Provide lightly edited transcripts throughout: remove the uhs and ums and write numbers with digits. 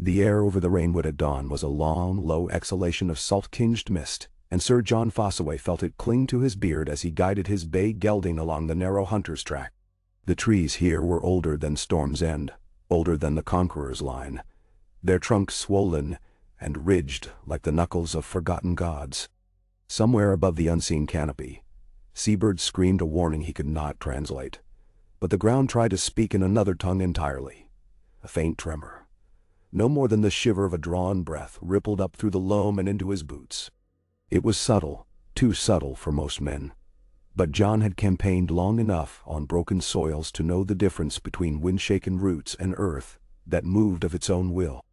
The air over the Rainwood at dawn was a long, low exhalation of salt-tinged mist, and Sir John Fossaway felt it cling to his beard as he guided his bay gelding along the narrow hunter's track. The trees here were older than Storm's End, older than the Conqueror's Line, their trunks swollen and ridged like the knuckles of forgotten gods. Somewhere above the unseen canopy, seabirds screamed a warning he could not translate, but the ground tried to speak in another tongue entirely. A faint tremor, no more than the shiver of a drawn breath, rippled up through the loam and into his boots. It was subtle, too subtle for most men, but John had campaigned long enough on broken soils to know the difference between wind-shaken roots and earth that moved of its own will.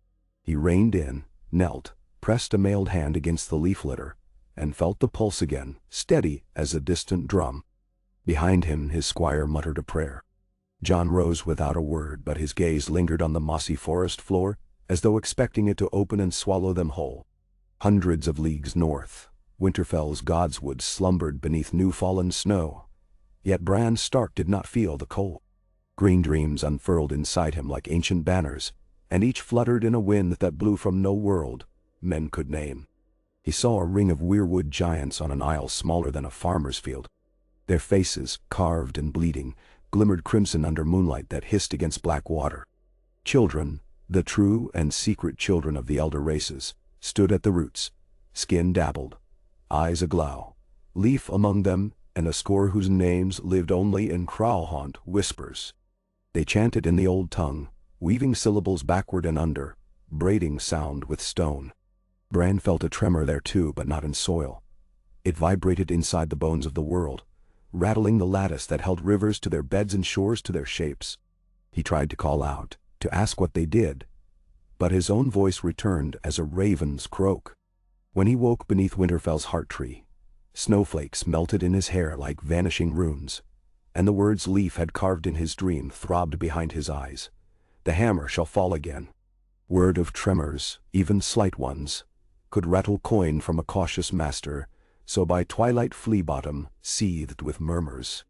He reined in, knelt, pressed a mailed hand against the leaf litter, and felt the pulse again, steady as a distant drum. Behind him his squire muttered a prayer. John rose without a word, but his gaze lingered on the mossy forest floor, as though expecting it to open and swallow them whole. Hundreds of leagues north, Winterfell's godswood slumbered beneath new-fallen snow, yet Bran Stark did not feel the cold. Green dreams unfurled inside him like ancient banners, and each fluttered in a wind that blew from no world men could name. He saw a ring of weirwood giants on an isle smaller than a farmer's field. Their faces, carved and bleeding, glimmered crimson under moonlight that hissed against black water. Children, the true and secret children of the elder races, stood at the roots, skin dappled, eyes aglow, Leaf among them, and a score whose names lived only in Crowhaunt whispers. They chanted in the old tongue, weaving syllables backward and under, braiding sound with stone. Bran felt a tremor there too, but not in soil. It vibrated inside the bones of the world, rattling the lattice that held rivers to their beds and shores to their shapes. He tried to call out, to ask what they did, but his own voice returned as a raven's croak. When he woke beneath Winterfell's heart tree, snowflakes melted in his hair like vanishing runes, and the words Leaf had carved in his dream throbbed behind his eyes. The hammer shall fall again. Word of tremors, even slight ones, could rattle coin from a cautious master, so by twilight Fleabottom seethed with murmurs.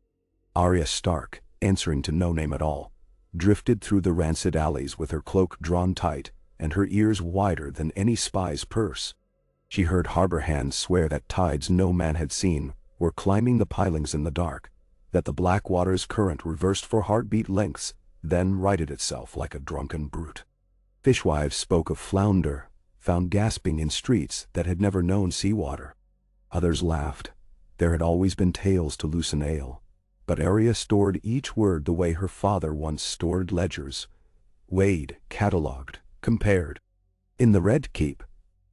Arya Stark, answering to no name at all, drifted through the rancid alleys with her cloak drawn tight and her ears wider than any spy's purse. She heard harbor hands swear that tides no man had seen were climbing the pilings in the dark, that the black water's current reversed for heartbeat lengths, then righted itself like a drunken brute. Fishwives spoke of flounder, found gasping in streets that had never known seawater. Others laughed. There had always been tales to loosen ale, but Arya stored each word the way her father once stored ledgers, weighed, catalogued, compared. In the Red Keep,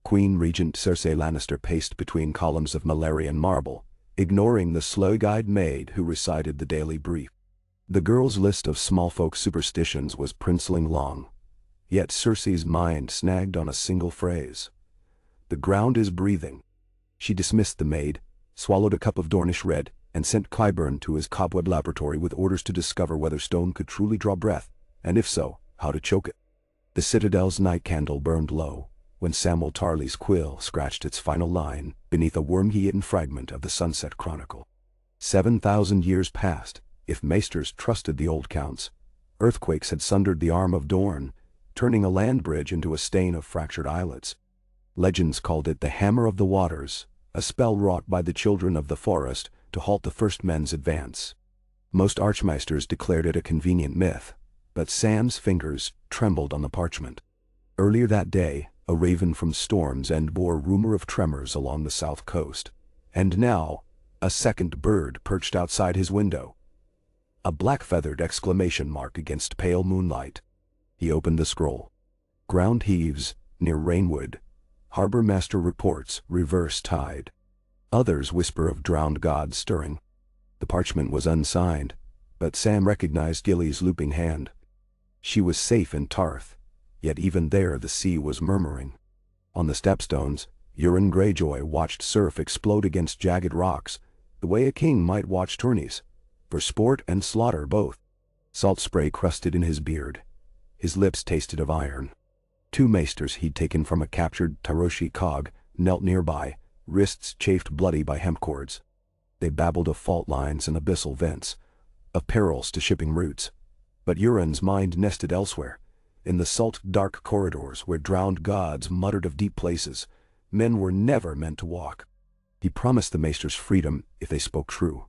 Queen Regent Cersei Lannister paced between columns of Malarian marble, ignoring the slow-eyed maid who recited the daily brief. The girl's list of small-folk superstitions was princeling long, yet Cersei's mind snagged on a single phrase. The ground is breathing. She dismissed the maid, swallowed a cup of Dornish red, and sent Qyburn to his cobweb laboratory with orders to discover whether stone could truly draw breath, and if so, how to choke it. The Citadel's night candle burned low, when Samwell Tarly's quill scratched its final line beneath a worm-eaten fragment of the Sunset Chronicle. 7,000 years passed, if maesters trusted the old counts. Earthquakes had sundered the arm of Dorne, turning a land bridge into a stain of fractured islets. Legends called it the Hammer of the Waters, a spell wrought by the children of the forest to halt the first men's advance. Most archmaesters declared it a convenient myth, but Sam's fingers trembled on the parchment. Earlier that day, a raven from Storm's End bore rumor of tremors along the south coast, and now, a second bird perched outside his window. A black-feathered exclamation mark against pale moonlight. He opened the scroll. Ground heaves, near Rainwood. Harbor master reports reverse tide. Others whisper of drowned gods stirring. The parchment was unsigned, but Sam recognized Gilly's looping hand. She was safe in Tarth, yet even there the sea was murmuring. On the stepstones, Euron Greyjoy watched surf explode against jagged rocks, the way a king might watch tourneys, for sport and slaughter both. Salt spray crusted in his beard. His lips tasted of iron. 2 maesters he'd taken from a captured Taroshi cog knelt nearby, wrists chafed bloody by hemp cords. They babbled of fault lines and abyssal vents, of perils to shipping routes. But Euron's mind nested elsewhere. In the salt, dark corridors where drowned gods muttered of deep places, men were never meant to walk. He promised the maesters freedom if they spoke true.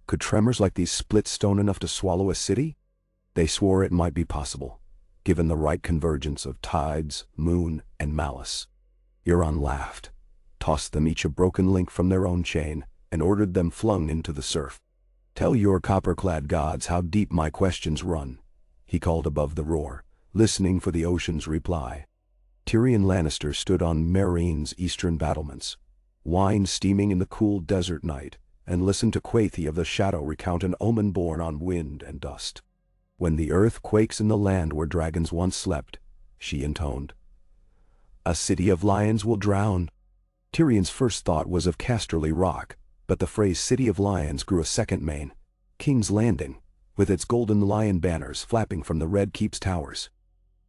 Could tremors like these split stone enough to swallow a city? They swore it might be possible, given the right convergence of tides, moon, and malice. Euron laughed, tossed them each a broken link from their own chain, and ordered them flung into the surf. "Tell your copper-clad gods how deep my questions run," he called above the roar, listening for the ocean's reply. Tyrion Lannister stood on Meereen's eastern battlements, wine steaming in the cool desert night, and listened to Quaithe of the Shadow recount an omen born on wind and dust. "When the earth quakes in the land where dragons once slept," she intoned, "a city of lions will drown." Tyrion's first thought was of Casterly Rock, but the phrase City of Lions grew a second main: King's Landing, with its golden lion banners flapping from the Red Keep's towers.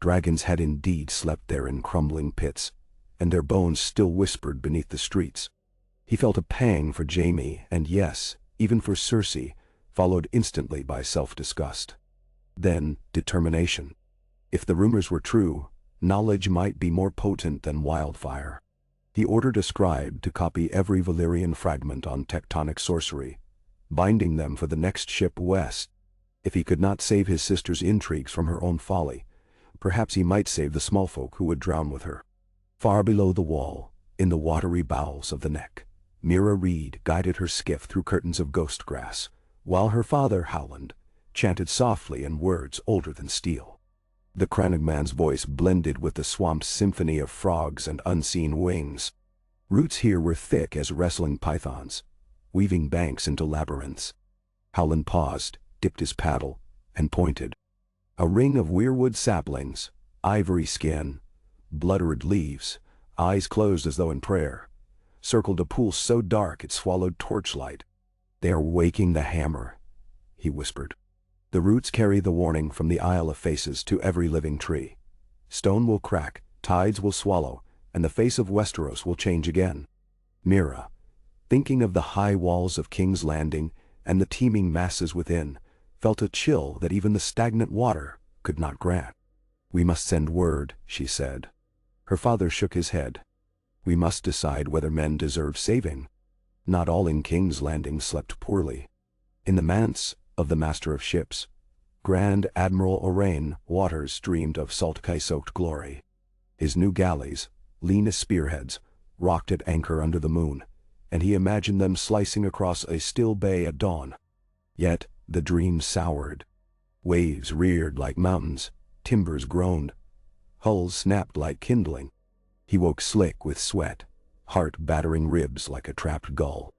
Dragons had indeed slept there in crumbling pits, and their bones still whispered beneath the streets. He felt a pang for Jaime, and yes, even for Cersei, followed instantly by self-disgust. Then, determination. If the rumors were true, knowledge might be more potent than wildfire. He ordered a scribe to copy every Valyrian fragment on tectonic sorcery, binding them for the next ship west. If he could not save his sister's intrigues from her own folly, perhaps he might save the small folk who would drown with her. Far below the wall, in the watery bowels of the neck, Meera Reed guided her skiff through curtains of ghost grass, while her father, Howland, chanted softly in words older than steel. The Crannogman's voice blended with the swamp's symphony of frogs and unseen wings. Roots here were thick as wrestling pythons, weaving banks into labyrinths. Howland paused, dipped his paddle, and pointed. A ring of weirwood saplings, ivory skin, blood-red leaves, eyes closed as though in prayer, circled a pool so dark it swallowed torchlight. "They are waking the hammer," he whispered. "The roots carry the warning from the Isle of Faces to every living tree. Stone will crack, tides will swallow, and the face of Westeros will change again." Meera, thinking of the high walls of King's Landing and the teeming masses within, felt a chill that even the stagnant water could not grant. "We must send word," she said. Her father shook his head. "We must decide whether men deserve saving." Not all in King's Landing slept poorly. In the manse of the Master of Ships, Grand Admiral Orain Waters dreamed of salt-soaked glory. His new galleys, lean as spearheads, rocked at anchor under the moon, and he imagined them slicing across a still bay at dawn. Yet the dream soured. Waves reared like mountains, timbers groaned, hulls snapped like kindling. He woke slick with sweat, heart battering ribs like a trapped gull.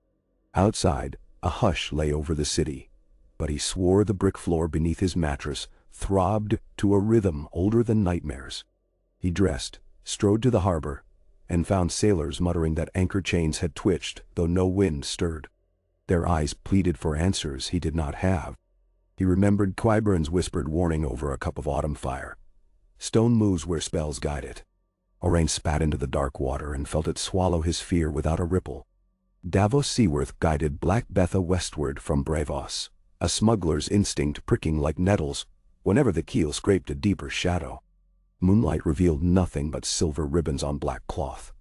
Outside, a hush lay over the city, but he swore the brick floor beneath his mattress throbbed to a rhythm older than nightmares. He dressed, strode to the harbor, and found sailors muttering that anchor chains had twitched though no wind stirred. Their eyes pleaded for answers he did not have. He remembered Qyburn's whispered warning over a cup of autumn fire. Stone moves where spells guide it. Orain spat into the dark water and felt it swallow his fear without a ripple. Davos Seaworth guided Black Betha westward from Braavos, a smuggler's instinct pricking like nettles whenever the keel scraped a deeper shadow. Moonlight revealed nothing but silver ribbons on black cloth.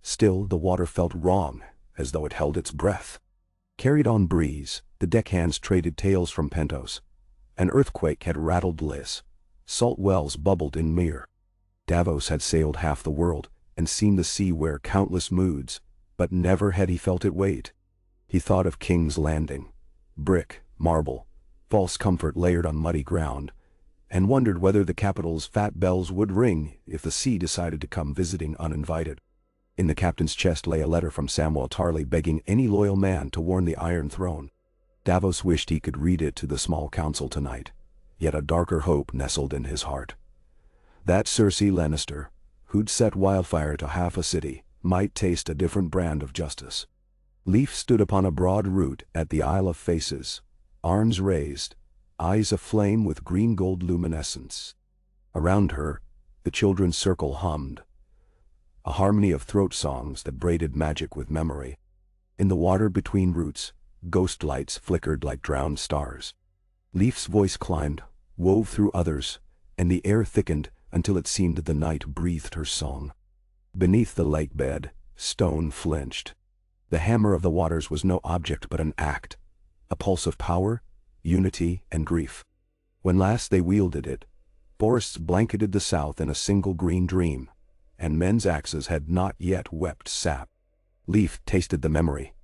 Still, the water felt wrong, as though it held its breath. Carried on breeze, the deckhands traded tales from Pentos. An earthquake had rattled Lys. Salt wells bubbled in Myr. Davos had sailed half the world and seen the sea wear countless moods, but never had he felt it wait. He thought of King's Landing, brick, marble, false comfort layered on muddy ground, and wondered whether the capital's fat bells would ring if the sea decided to come visiting uninvited. In the captain's chest lay a letter from Samwell Tarly begging any loyal man to warn the Iron Throne. Davos wished he could read it to the small council tonight, yet a darker hope nestled in his heart. That Cersei Lannister, who'd set wildfire to half a city, might taste a different brand of justice. Leaf stood upon a broad root at the Isle of Faces, arms raised, eyes aflame with green-gold luminescence. Around her, the children's circle hummed, a harmony of throat songs that braided magic with memory. In the water between roots, ghost lights flickered like drowned stars. Leaf's voice climbed, wove through others, and the air thickened until it seemed the night breathed her song. Beneath the lake bed, stone flinched. The hammer of the waters was no object but an act, a pulse of power, unity, and grief. When last they wielded it, forests blanketed the south in a single green dream, and men's axes had not yet wept sap. Leaf tasted the memory,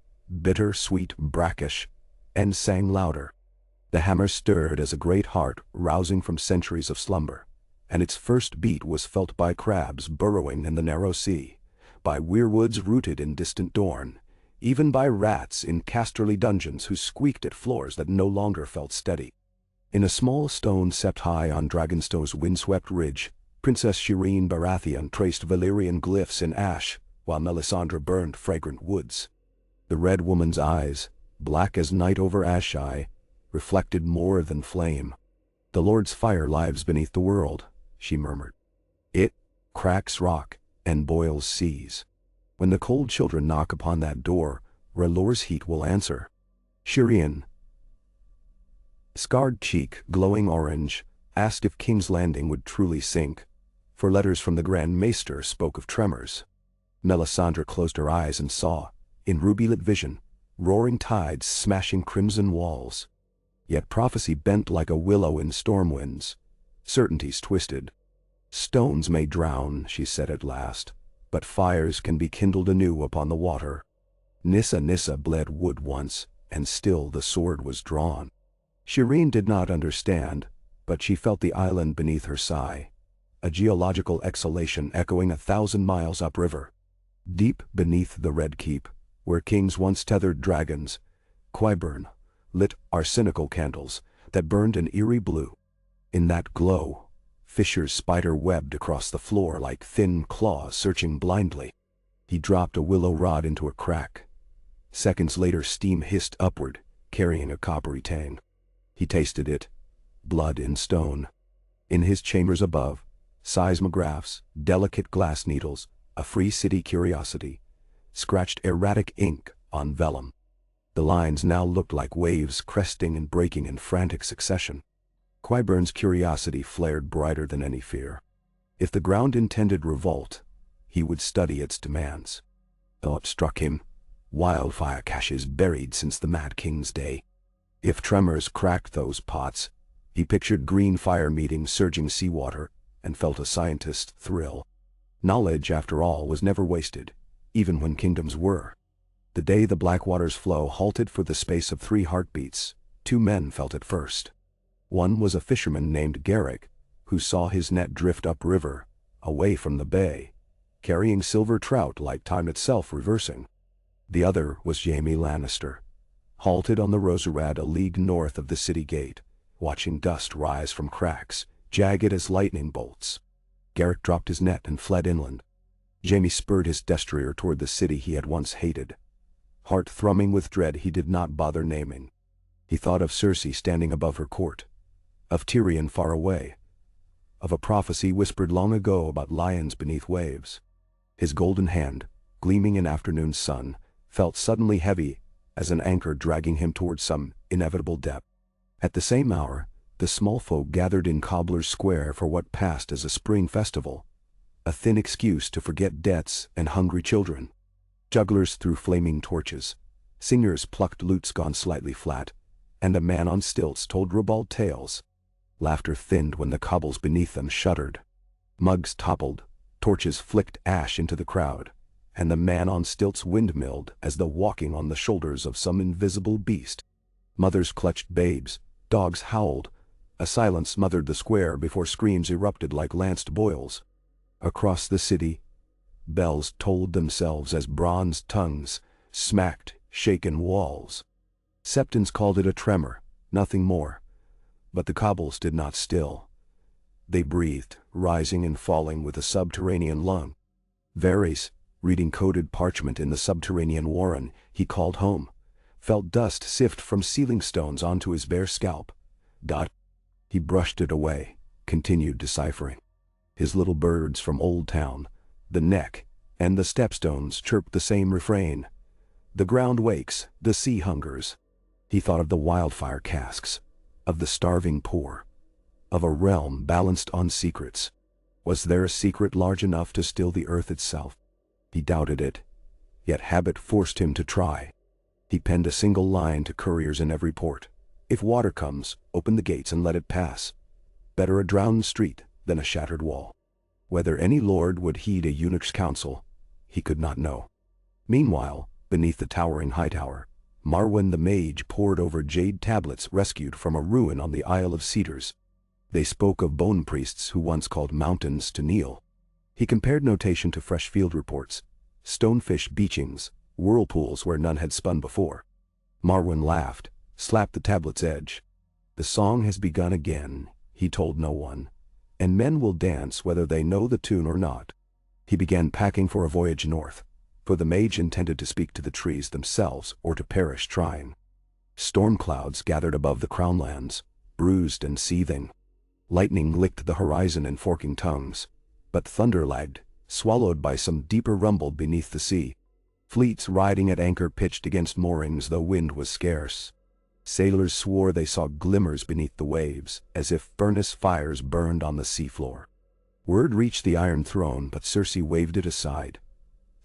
bitter, sweet, brackish, and sang louder. The hammer stirred as a great heart rousing from centuries of slumber, and its first beat was felt by crabs burrowing in the narrow sea, by weirwoods rooted in distant Dorne, even by rats in Casterly dungeons who squeaked at floors that no longer felt steady. In a small stone set high on Dragonstone's windswept ridge, Princess Shireen Baratheon traced Valyrian glyphs in ash, while Melisandre burned fragrant woods. The red woman's eyes, black as night over Asshai, reflected more than flame. "The Lord's fire lives beneath the world," she murmured. "It cracks rock and boils seas. When the cold children knock upon that door, R'hllor's heat will answer." Shireen, scarred cheek glowing orange, asked if King's Landing would truly sink, for letters from the Grand Maester spoke of tremors. Melisandre closed her eyes and saw, in ruby-lit vision, roaring tides smashing crimson walls. Yet prophecy bent like a willow in storm winds. Certainties twisted. "Stones may drown," she said at last, "but fires can be kindled anew upon the water. Nissa bled wood once, and still the sword was drawn." Shireen did not understand, but she felt the island beneath her sigh, a geological exhalation echoing 1,000 miles upriver. Deep beneath the Red Keep, where kings once tethered dragons, Qyburn lit arsenical candles that burned an eerie blue. In that glow, fissures spider-webbed across the floor like thin claws searching blindly. He dropped a willow rod into a crack. Seconds later steam hissed upward, carrying a coppery tang. He tasted it, blood in stone. In his chambers above, seismographs, delicate glass needles, a free city curiosity, scratched erratic ink on vellum. The lines now looked like waves cresting and breaking in frantic succession. Qyburn's curiosity flared brighter than any fear. If the ground intended revolt, he would study its demands. Thought struck him, wildfire caches buried since the Mad King's day. If tremors cracked those pots, he pictured green fire meeting surging seawater, and felt a scientist's thrill. Knowledge, after all, was never wasted, even when kingdoms were. The day the Blackwater's flow halted for the space of 3 heartbeats, 2 men felt it first. One was a fisherman named Garrick, who saw his net drift upriver, away from the bay, carrying silver trout like time itself reversing. The other was Jaime Lannister, halted on the Roserad a league north of the city gate, watching dust rise from cracks, jagged as lightning bolts. Garrick dropped his net and fled inland. Jaime spurred his destrier toward the city he had once hated. Heart thrumming with dread he did not bother naming. He thought of Cersei standing above her court, of Tyrion far away, of a prophecy whispered long ago about lions beneath waves. His golden hand, gleaming in afternoon sun, felt suddenly heavy as an anchor dragging him toward some inevitable depth. At the same hour, the small folk gathered in Cobbler's Square for what passed as a spring festival, a thin excuse to forget debts and hungry children. Jugglers threw flaming torches, singers plucked lutes gone slightly flat, and a man on stilts told ribald tales. Laughter thinned when the cobbles beneath them shuddered. Mugs toppled, torches flicked ash into the crowd, and the man on stilts windmilled as though walking on the shoulders of some invisible beast. Mothers clutched babes, dogs howled. A silence smothered the square before screams erupted like lanced boils. Across the city, bells tolled themselves as bronze tongues smacked shaken walls. Septons called it a tremor, nothing more. But the cobbles did not still. They breathed, rising and falling with a subterranean lung. Varys, reading coded parchment in the subterranean warren he called home, felt dust sift from ceiling stones onto his bare scalp. Dot. He brushed it away, continued deciphering. His little birds from Old Town, the Neck, and the Stepstones chirped the same refrain. The ground wakes, the sea hungers. He thought of the wildfire casks, of the starving poor. of a realm balanced on secrets. Was there a secret large enough to still the earth itself? He doubted it, yet habit forced him to try. He penned a single line to couriers in every port. If water comes, open the gates and let it pass. Better a drowned street than a shattered wall. Whether any lord would heed a eunuch's counsel, he could not know. Meanwhile, beneath the towering Hightower, Marwan the mage pored over jade tablets rescued from a ruin on the Isle of Cedars. They spoke of bone priests who once called mountains to kneel. He compared notation to fresh field reports, stonefish beachings, whirlpools where none had spun before. Marwan laughed, slapped the tablet's edge. The song has begun again, he told no one, and men will dance whether they know the tune or not. He began packing for a voyage north, for the mage intended to speak to the trees themselves or to perish trying. Storm clouds gathered above the crownlands, bruised and seething. Lightning licked the horizon in forking tongues, but thunder lagged, swallowed by some deeper rumble beneath the sea. Fleets riding at anchor pitched against moorings though wind was scarce. Sailors swore they saw glimmers beneath the waves, as if furnace fires burned on the seafloor. Word reached the Iron Throne, but Circe waved it aside.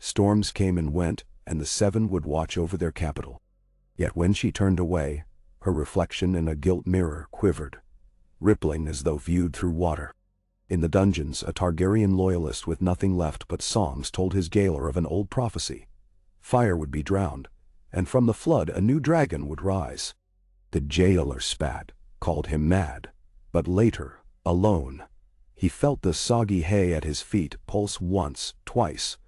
Storms came and went, and the Seven would watch over their capital. Yet when she turned away, her reflection in a gilt mirror quivered, rippling as though viewed through water. In the dungeons, a Targaryen loyalist with nothing left but songs told his jailer of an old prophecy. Fire would be drowned, and from the flood a new dragon would rise. The jailer spat, called him mad, but later, alone, he felt the soggy hay at his feet pulse once, twice,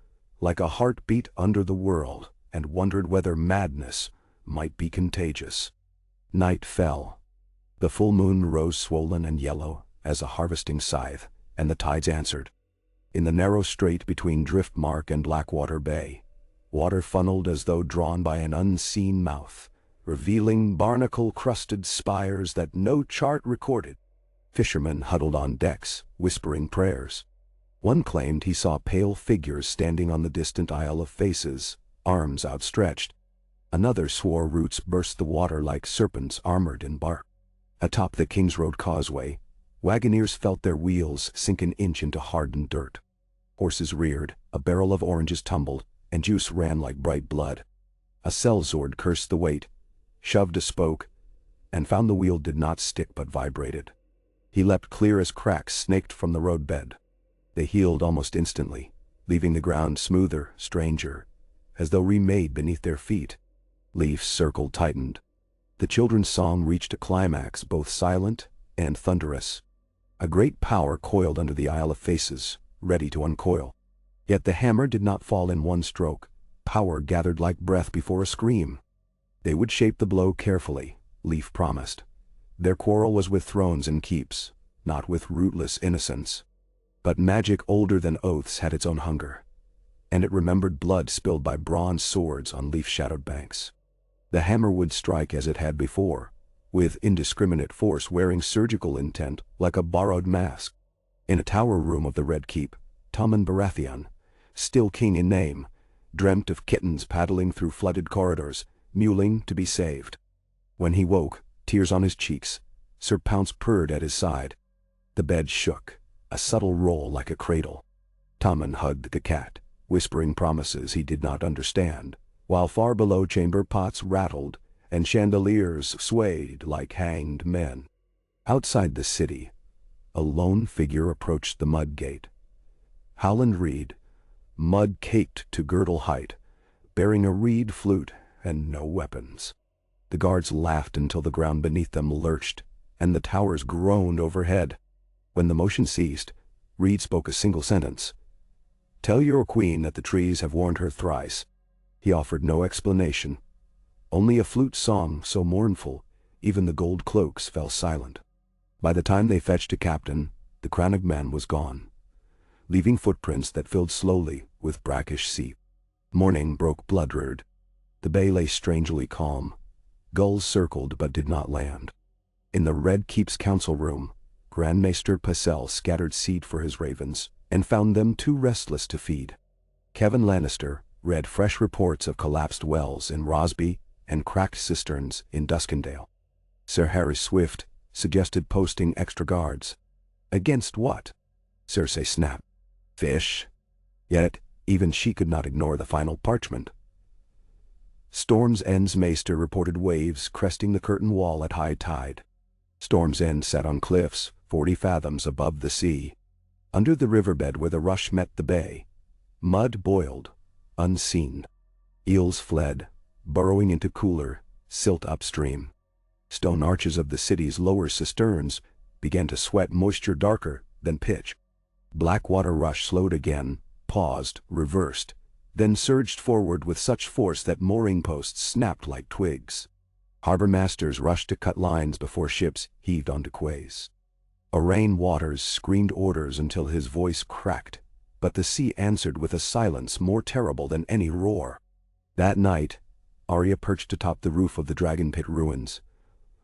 like a heartbeat under the world, and wondered whether madness might be contagious. Night fell. The full moon rose swollen and yellow as a harvesting scythe, and the tides answered. In the narrow strait between Driftmark and Blackwater Bay, water funneled as though drawn by an unseen mouth, revealing barnacle-crusted spires that no chart recorded. Fishermen huddled on decks, whispering prayers. One claimed he saw pale figures standing on the distant Isle of Faces, arms outstretched. Another swore roots burst the water like serpents armored in bark. Atop the King's Road causeway, wagoners felt their wheels sink an inch into hardened dirt. Horses reared, a barrel of oranges tumbled, and juice ran like bright blood. A sellsword cursed the weight, shoved a spoke, and found the wheel did not stick but vibrated. He leapt clear as cracks snaked from the roadbed. They healed almost instantly, leaving the ground smoother, stranger, as though remade beneath their feet. Leaf's circle tightened. The children's song reached a climax both silent and thunderous. A great power coiled under the Isle of Faces, ready to uncoil. Yet the hammer did not fall in one stroke. Power gathered like breath before a scream. They would shape the blow carefully, Leaf promised. Their quarrel was with thrones and keeps, not with rootless innocence. But magic older than oaths had its own hunger, and it remembered blood spilled by bronze swords on leaf-shadowed banks. The hammer would strike as it had before, with indiscriminate force wearing surgical intent like a borrowed mask. In a tower room of the Red Keep, Tommen Baratheon, still king in name, dreamt of kittens paddling through flooded corridors, mewling to be saved. When he woke, tears on his cheeks, Sir Pounce purred at his side. The bed shook, a subtle roll like a cradle. Tommen hugged the cat, whispering promises he did not understand, while far below chamber pots rattled and chandeliers swayed like hanged men. Outside the city, a lone figure approached the mud gate. Howland Reed, mud-caked to girdle height, bearing a reed flute and no weapons. The guards laughed until the ground beneath them lurched, and the towers groaned overhead. When the motion ceased, Reed spoke a single sentence. "Tell your queen that the trees have warned her thrice." He offered no explanation. Only a flute song so mournful, even the gold cloaks fell silent. By the time they fetched a captain, the Crannog man was gone, leaving footprints that filled slowly with brackish seep. Morning broke blood-red. The bay lay strangely calm. Gulls circled but did not land. In the Red Keep's council room, Grand Maester Pycelle scattered seed for his ravens, and found them too restless to feed. Kevin Lannister read fresh reports of collapsed wells in Rosby and cracked cisterns in Duskendale. Sir Harry Swift suggested posting extra guards. Against what? Cersei snapped. Fish. Yet, even she could not ignore the final parchment. Storm's End's maester reported waves cresting the curtain wall at high tide. Storm's End sat on cliffs 40 fathoms above the sea. Under the riverbed where the rush met the bay, mud boiled, unseen. Eels fled, burrowing into cooler silt upstream. Stone arches of the city's lower cisterns began to sweat moisture darker than pitch. Blackwater rush slowed again, paused, reversed, then surged forward with such force that mooring posts snapped like twigs. Harbor masters rushed to cut lines before ships heaved onto quays. Orain Waters screamed orders until his voice cracked, but the sea answered with a silence more terrible than any roar. That night, Arya perched atop the roof of the Dragon Pit ruins,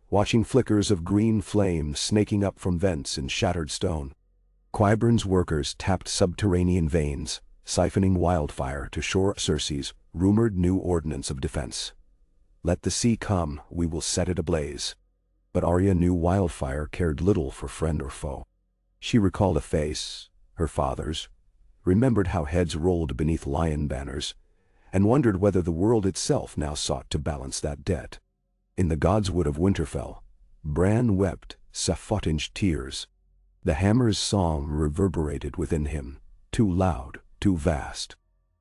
watching flickers of green flame snaking up from vents in shattered stone. Qyburn's workers tapped subterranean veins, siphoning wildfire to shore Cersei's rumored new ordinance of defense. Let the sea come, we will set it ablaze. But Arya knew wildfire cared little for friend or foe. She recalled a face, her father's, remembered how heads rolled beneath lion banners, and wondered whether the world itself now sought to balance that debt. In the Godswood of Winterfell, Bran wept Sephotinged tears. The hammer's song reverberated within him, too loud, too vast.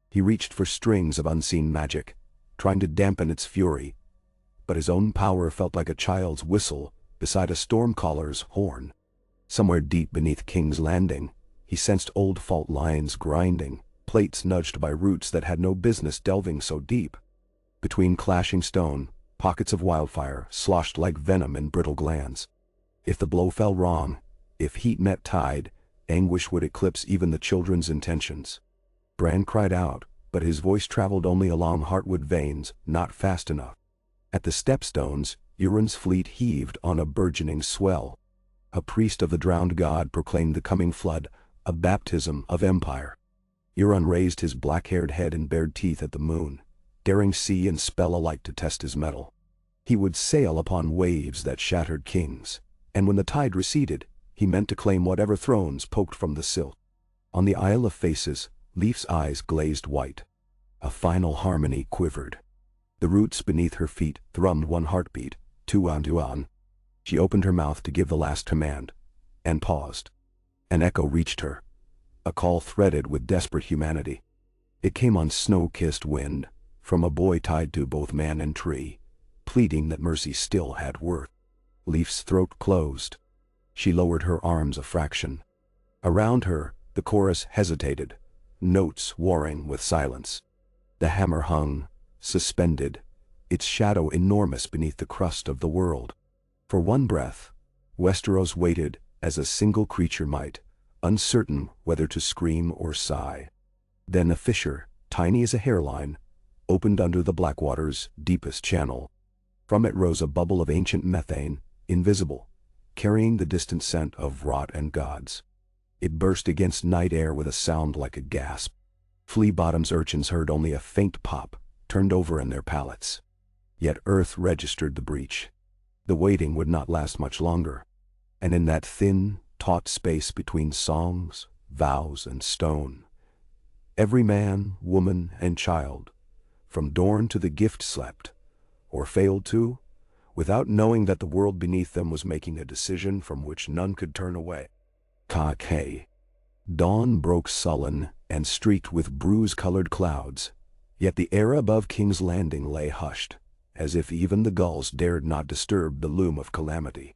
He reached for strings of unseen magic, trying to dampen its fury, but his own power felt like a child's whistle beside a stormcaller's horn. Somewhere deep beneath King's Landing, he sensed old fault lines grinding, plates nudged by roots that had no business delving so deep. Between clashing stone, pockets of wildfire sloshed like venom in brittle glands. If the blow fell wrong, if heat met tide, anguish would eclipse even the children's intentions. Bran cried out, but his voice traveled only along heartwood veins, not fast enough. At the stepstones, Euron's fleet heaved on a burgeoning swell. A priest of the drowned god proclaimed the coming flood, a baptism of empire. Euron raised his black-haired head and bared teeth at the moon, daring sea and spell alike to test his mettle. He would sail upon waves that shattered kings, and when the tide receded, he meant to claim whatever thrones poked from the silt. On the Isle of Faces, Leaf's eyes glazed white. A final harmony quivered. The roots beneath her feet thrummed one heartbeat, Tuan Tuan. She opened her mouth to give the last command, and paused. An echo reached her, a call threaded with desperate humanity. It came on snow-kissed wind, from a boy tied to both man and tree, pleading that mercy still had worth. Leaf's throat closed. She lowered her arms a fraction. Around her, the chorus hesitated, notes warring with silence. The hammer hung, suspended, its shadow enormous beneath the crust of the world. For one breath, Westeros waited as a single creature might, uncertain whether to scream or sigh. Then a fissure, tiny as a hairline, opened under the Blackwater's deepest channel. From it rose a bubble of ancient methane, invisible, carrying the distant scent of rot and gods. It burst against night air with a sound like a gasp. Flea Bottom's urchins heard only a faint pop, turned over in their pallets. Yet Earth registered the breach. The waiting would not last much longer, and in that thin, taut space between songs, vows, and stone, every man, woman, and child, from Dorne to the Gift slept, or failed to, without knowing that the world beneath them was making a decision from which none could turn away. Ka-Kay. Dawn broke sullen and streaked with bruise-colored clouds, yet the air above King's Landing lay hushed, as if even the gulls dared not disturb the loom of calamity.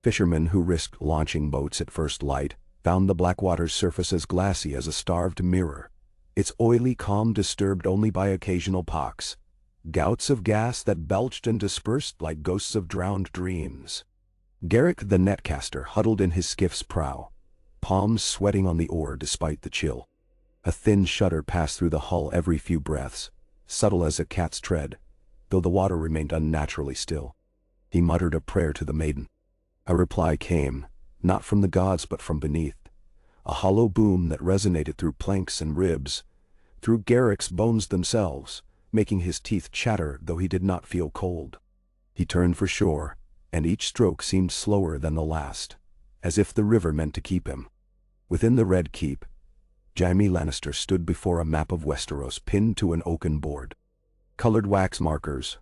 Fishermen who risked launching boats at first light found the Blackwater's surface as glassy as a starved mirror, its oily calm disturbed only by occasional pocks, gouts of gas that belched and dispersed like ghosts of drowned dreams. Garrick the netcaster huddled in his skiff's prow, palms sweating on the oar despite the chill. A thin shudder passed through the hull every few breaths, subtle as a cat's tread, though the water remained unnaturally still. He muttered a prayer to the maiden. A reply came, not from the gods but from beneath, a hollow boom that resonated through planks and ribs, through Garrick's bones themselves, making his teeth chatter though he did not feel cold. He turned for shore, and each stroke seemed slower than the last, as if the river meant to keep him. Within the Red Keep, Jaime Lannister stood before a map of Westeros pinned to an oaken board. Colored wax markers,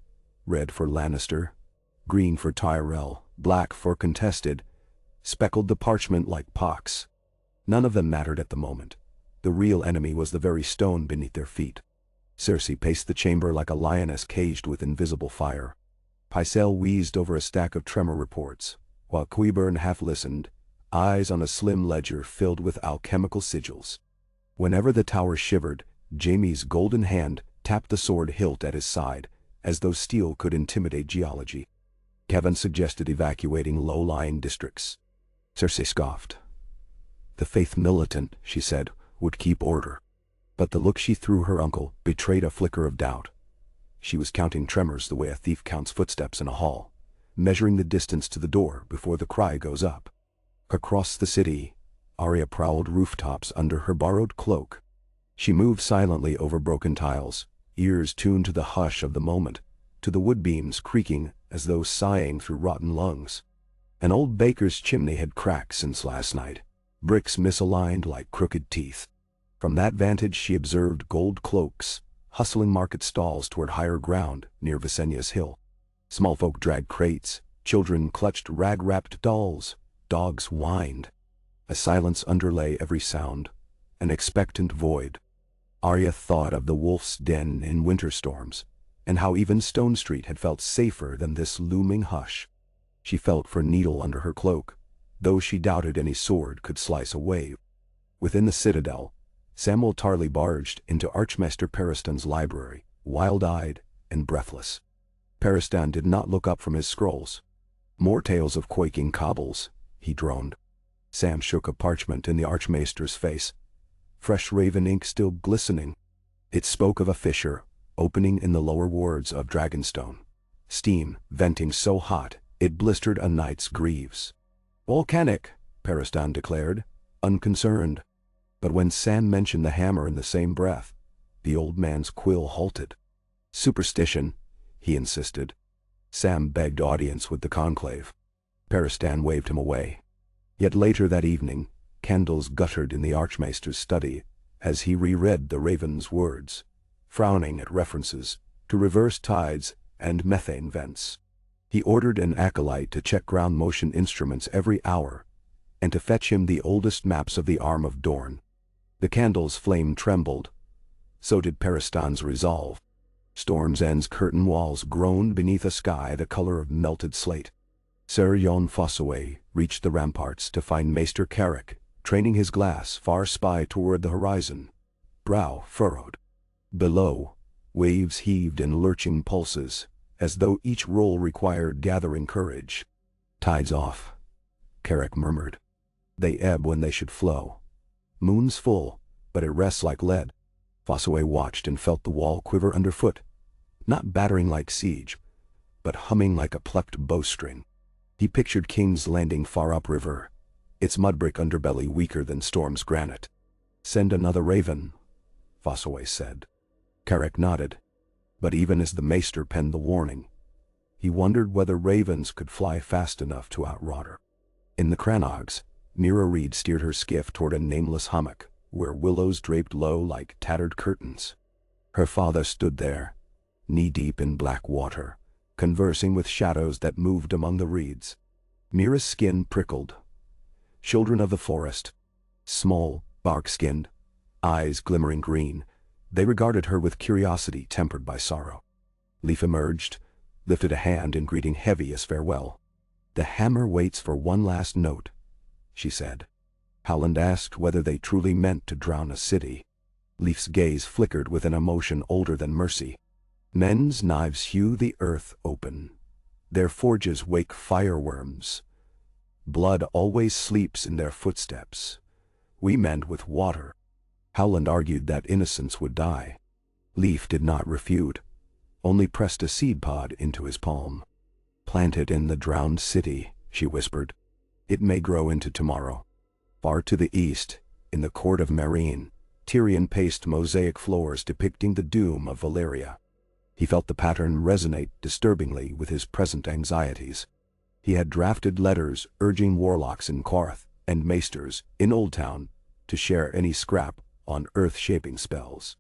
red for Lannister, green for Tyrell, black for contested, speckled the parchment like pox. None of them mattered at the moment. The real enemy was the very stone beneath their feet. Cersei paced the chamber like a lioness caged with invisible fire. Pycelle wheezed over a stack of tremor reports, while Qyburn half listened, eyes on a slim ledger filled with alchemical sigils. Whenever the tower shivered, Jaime's golden hand tapped the sword hilt at his side, as though steel could intimidate geology. Kevan suggested evacuating low-lying districts. Cersei scoffed. The Faith Militant, she said, would keep order. But the look she threw her uncle betrayed a flicker of doubt. She was counting tremors the way a thief counts footsteps in a hall, measuring the distance to the door before the cry goes up. Across the city, Arya prowled rooftops under her borrowed cloak. She moved silently over broken tiles, ears tuned to the hush of the moment, to the wood beams creaking as though sighing through rotten lungs. An old baker's chimney had cracked since last night, bricks misaligned like crooked teeth. From that vantage she observed gold cloaks, hustling market stalls toward higher ground near Visenya's hill. Small folk dragged crates, children clutched rag-wrapped dolls, dogs whined. A silence underlay every sound, an expectant void. Arya thought of the wolf's den in winter storms, and how even Stone Street had felt safer than this looming hush. She felt for a needle under her cloak, though she doubted any sword could slice a wave. Within the citadel, Samwell Tarly barged into Archmaester Periston's library, wild-eyed and breathless. Periston did not look up from his scrolls. More tales of quaking cobbles, he droned. Sam shook a parchment in the Archmaester's face, fresh raven ink still glistening. It spoke of a fissure opening in the lower wards of Dragonstone, steam venting so hot it blistered a knight's greaves. "Volcanic," Periston declared, unconcerned. But when Sam mentioned the hammer in the same breath, the old man's quill halted. "Superstition," he insisted. Sam begged audience with the conclave. Periston waved him away. Yet later that evening, candles guttered in the Archmaester's study as he reread the Raven's words, frowning at references to reverse tides and methane vents. He ordered an acolyte to check ground motion instruments every hour, and to fetch him the oldest maps of the Arm of Dorne. The candle's flame trembled. So did Periston's resolve. Storm's End's curtain walls groaned beneath a sky the color of melted slate. Ser Jon Fossoway reached the ramparts to find Maester Carrick, training his glass far spy toward the horizon, brow furrowed. Below, waves heaved in lurching pulses, as though each roll required gathering courage. "Tide's off," Carrick murmured. "They ebb when they should flow. Moon's full, but it rests like lead." Fossoway watched and felt the wall quiver underfoot, not battering like siege, but humming like a plucked bowstring. He pictured King's Landing far upriver, its mudbrick underbelly weaker than Storm's granite. "Send another raven," Fossoway said. Carrick nodded, but even as the maester penned the warning, he wondered whether ravens could fly fast enough to outrot her. In the Crannogs, Mira Reed steered her skiff toward a nameless hummock, where willows draped low like tattered curtains. Her father stood there, knee-deep in black water, conversing with shadows that moved among the reeds. Mira's skin prickled. Children of the forest, small, bark-skinned, eyes glimmering green, they regarded her with curiosity tempered by sorrow. Leaf emerged, lifted a hand in greeting heavy as farewell. "The hammer waits for one last note," she said. Howland asked whether they truly meant to drown a city. Leaf's gaze flickered with an emotion older than mercy. "Men's knives hew the earth open. Their forges wake fireworms. Blood always sleeps in their footsteps. We mend with water." Howland argued that innocence would die. Leaf did not refute, only pressed a seed pod into his palm. "Plant it in the drowned city," she whispered. "It may grow into tomorrow." Far to the east, in the court of Meereen, Tyrion paced mosaic floors depicting the doom of Valyria. He felt the pattern resonate disturbingly with his present anxieties. He had drafted letters urging warlocks in Korth and maesters in Old Town to share any scrap on earth-shaping spells.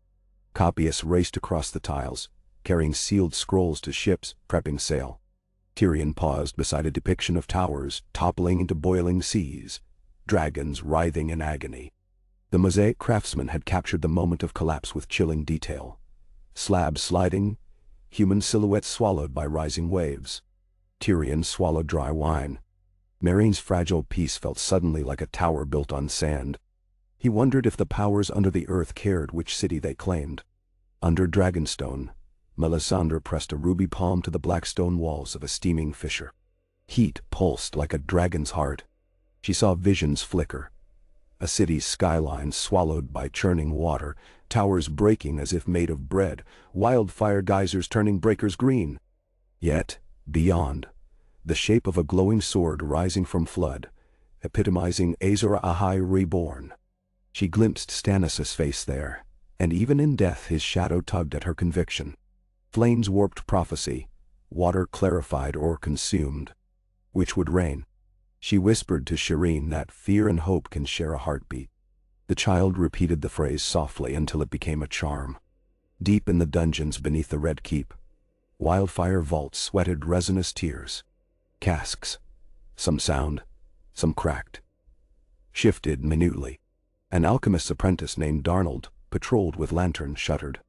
Copyists raced across the tiles, carrying sealed scrolls to ships prepping sail. Tyrion paused beside a depiction of towers toppling into boiling seas, dragons writhing in agony. The mosaic craftsman had captured the moment of collapse with chilling detail. Slabs sliding, human silhouettes swallowed by rising waves. Tyrion swallowed dry wine. Meereen's fragile peace felt suddenly like a tower built on sand. He wondered if the powers under the earth cared which city they claimed. Under Dragonstone, Melisandre pressed a ruby palm to the black stone walls of a steaming fissure. Heat pulsed like a dragon's heart. She saw visions flicker. A city's skyline swallowed by churning water, towers breaking as if made of bread, wildfire geysers turning breakers green. Yet, beyond, the shape of a glowing sword rising from flood, epitomizing Azor Ahai reborn. She glimpsed Stannis' face there, and even in death his shadow tugged at her conviction. Flames warped prophecy, water clarified or consumed. Which would reign? She whispered to Shireen that fear and hope can share a heartbeat. The child repeated the phrase softly until it became a charm. Deep in the dungeons beneath the Red Keep, wildfire vaults sweated resinous tears. Casks, some sound, some cracked, shifted minutely. An alchemist's apprentice named Darnold, patrolled with lantern, shuddered.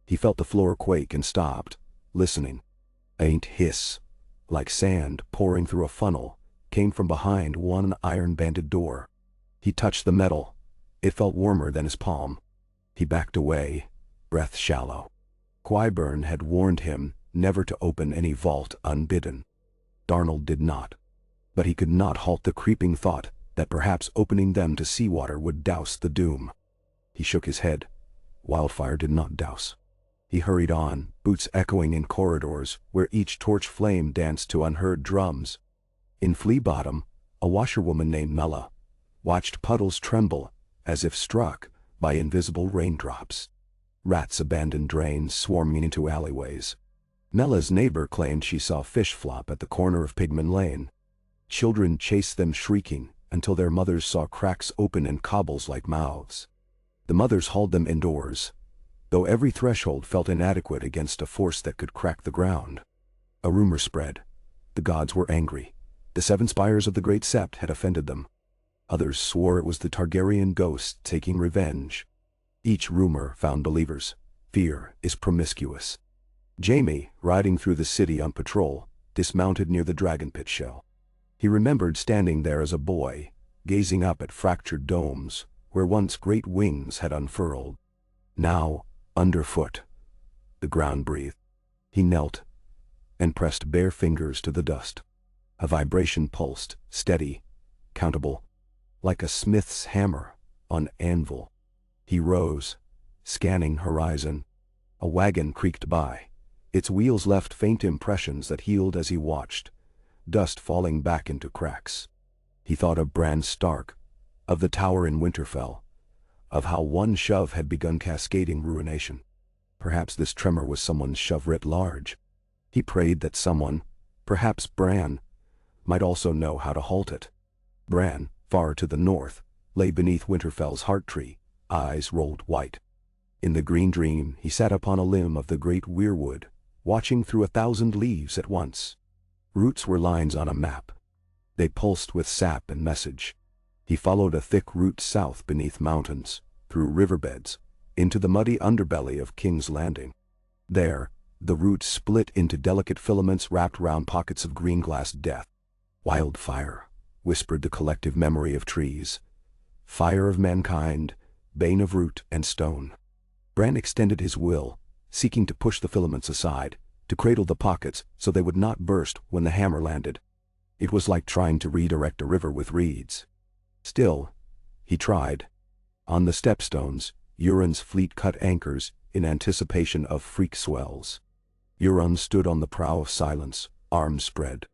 He felt the floor quake and stopped, listening. A faint hiss, like sand pouring through a funnel, came from behind one iron-banded door. He touched the metal. It felt warmer than his palm. He backed away, breath shallow. Qyburn had warned him never to open any vault unbidden. Darnold did not. But he could not halt the creeping thought that perhaps opening them to seawater would douse the doom. He shook his head. Wildfire did not douse. He hurried on, boots echoing in corridors where each torch flame danced to unheard drums. In Flea Bottom, a washerwoman named Mela watched puddles tremble as if struck by invisible raindrops. Rats abandoned drains swarming into alleyways. Mela's neighbor claimed she saw fish flop at the corner of Pigman Lane. Children chased them shrieking until their mothers saw cracks open in cobbles like mouths. The mothers hauled them indoors, though every threshold felt inadequate against a force that could crack the ground. A rumor spread. The gods were angry. The 7 spires of the Great Sept had offended them. Others swore it was the Targaryen ghost taking revenge. Each rumor found believers. Fear is promiscuous. Jaime, riding through the city on patrol, dismounted near the dragon pit shell. He remembered standing there as a boy, gazing up at fractured domes, where once great wings had unfurled. Now, underfoot, the ground breathed. He knelt and pressed bare fingers to the dust. A vibration pulsed, steady, countable, like a smith's hammer on anvil. He rose, scanning horizon. A wagon creaked by. Its wheels left faint impressions that healed as he watched, dust falling back into cracks. He thought of Bran Stark, of the tower in Winterfell, of how one shove had begun cascading ruination. Perhaps this tremor was someone's shove writ large. He prayed that someone, perhaps Bran, might also know how to halt it. Bran, far to the north, lay beneath Winterfell's heart tree, eyes rolled white. In the green dream he sat upon a limb of the great weirwood, watching through 1,000 leaves at once. Roots were lines on a map. They pulsed with sap and message. He followed a thick route south beneath mountains, through riverbeds, into the muddy underbelly of King's Landing. There, the roots split into delicate filaments wrapped round pockets of green-glass death. Wildfire, whispered the collective memory of trees. Fire of mankind, bane of root and stone. Bran extended his will, seeking to push the filaments aside, to cradle the pockets so they would not burst when the hammer landed. It was like trying to redirect a river with reeds. Still, he tried. On the stepstones, Euron's fleet cut anchors in anticipation of freak swells. Euron stood on the prow of silence, arms spread.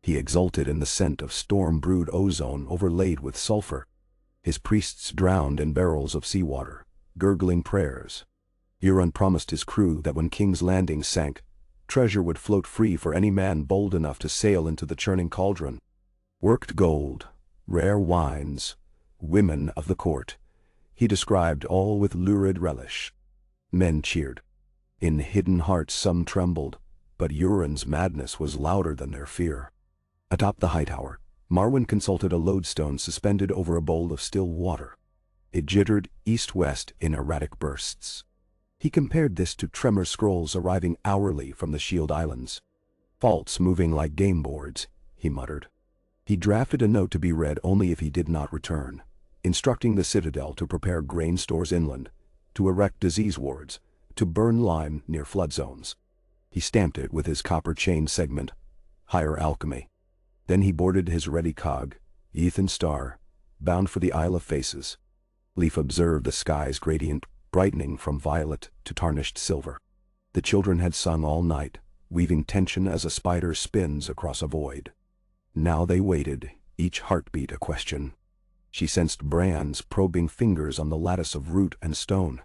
He exulted in the scent of storm-brewed ozone overlaid with sulfur. His priests drowned in barrels of seawater, gurgling prayers. Euron promised his crew that when King's Landing sank, Treasure would float free for any man bold enough to sail into the churning cauldron. Worked gold, rare wines, women of the court. He described all with lurid relish. Men cheered. In hidden hearts some trembled, but Euron's madness was louder than their fear. Atop the high tower, Marwyn consulted a lodestone suspended over a bowl of still water. It jittered east-west in erratic bursts. He compared this to tremor scrolls arriving hourly from the Shield Islands. Faults moving like game boards, he muttered. He drafted a note to be read only if he did not return, instructing the Citadel to prepare grain stores inland, to erect disease wards, to burn lime near flood zones. He stamped it with his copper chain segment, Higher Alchemy. Then he boarded his ready cog, Ethan Star, bound for the Isle of Faces. Leif observed the sky's gradient brightening from violet to tarnished silver. The children had sung all night, weaving tension as a spider spins across a void. Now they waited, each heartbeat a question. She sensed Bran's probing fingers on the lattice of root and stone.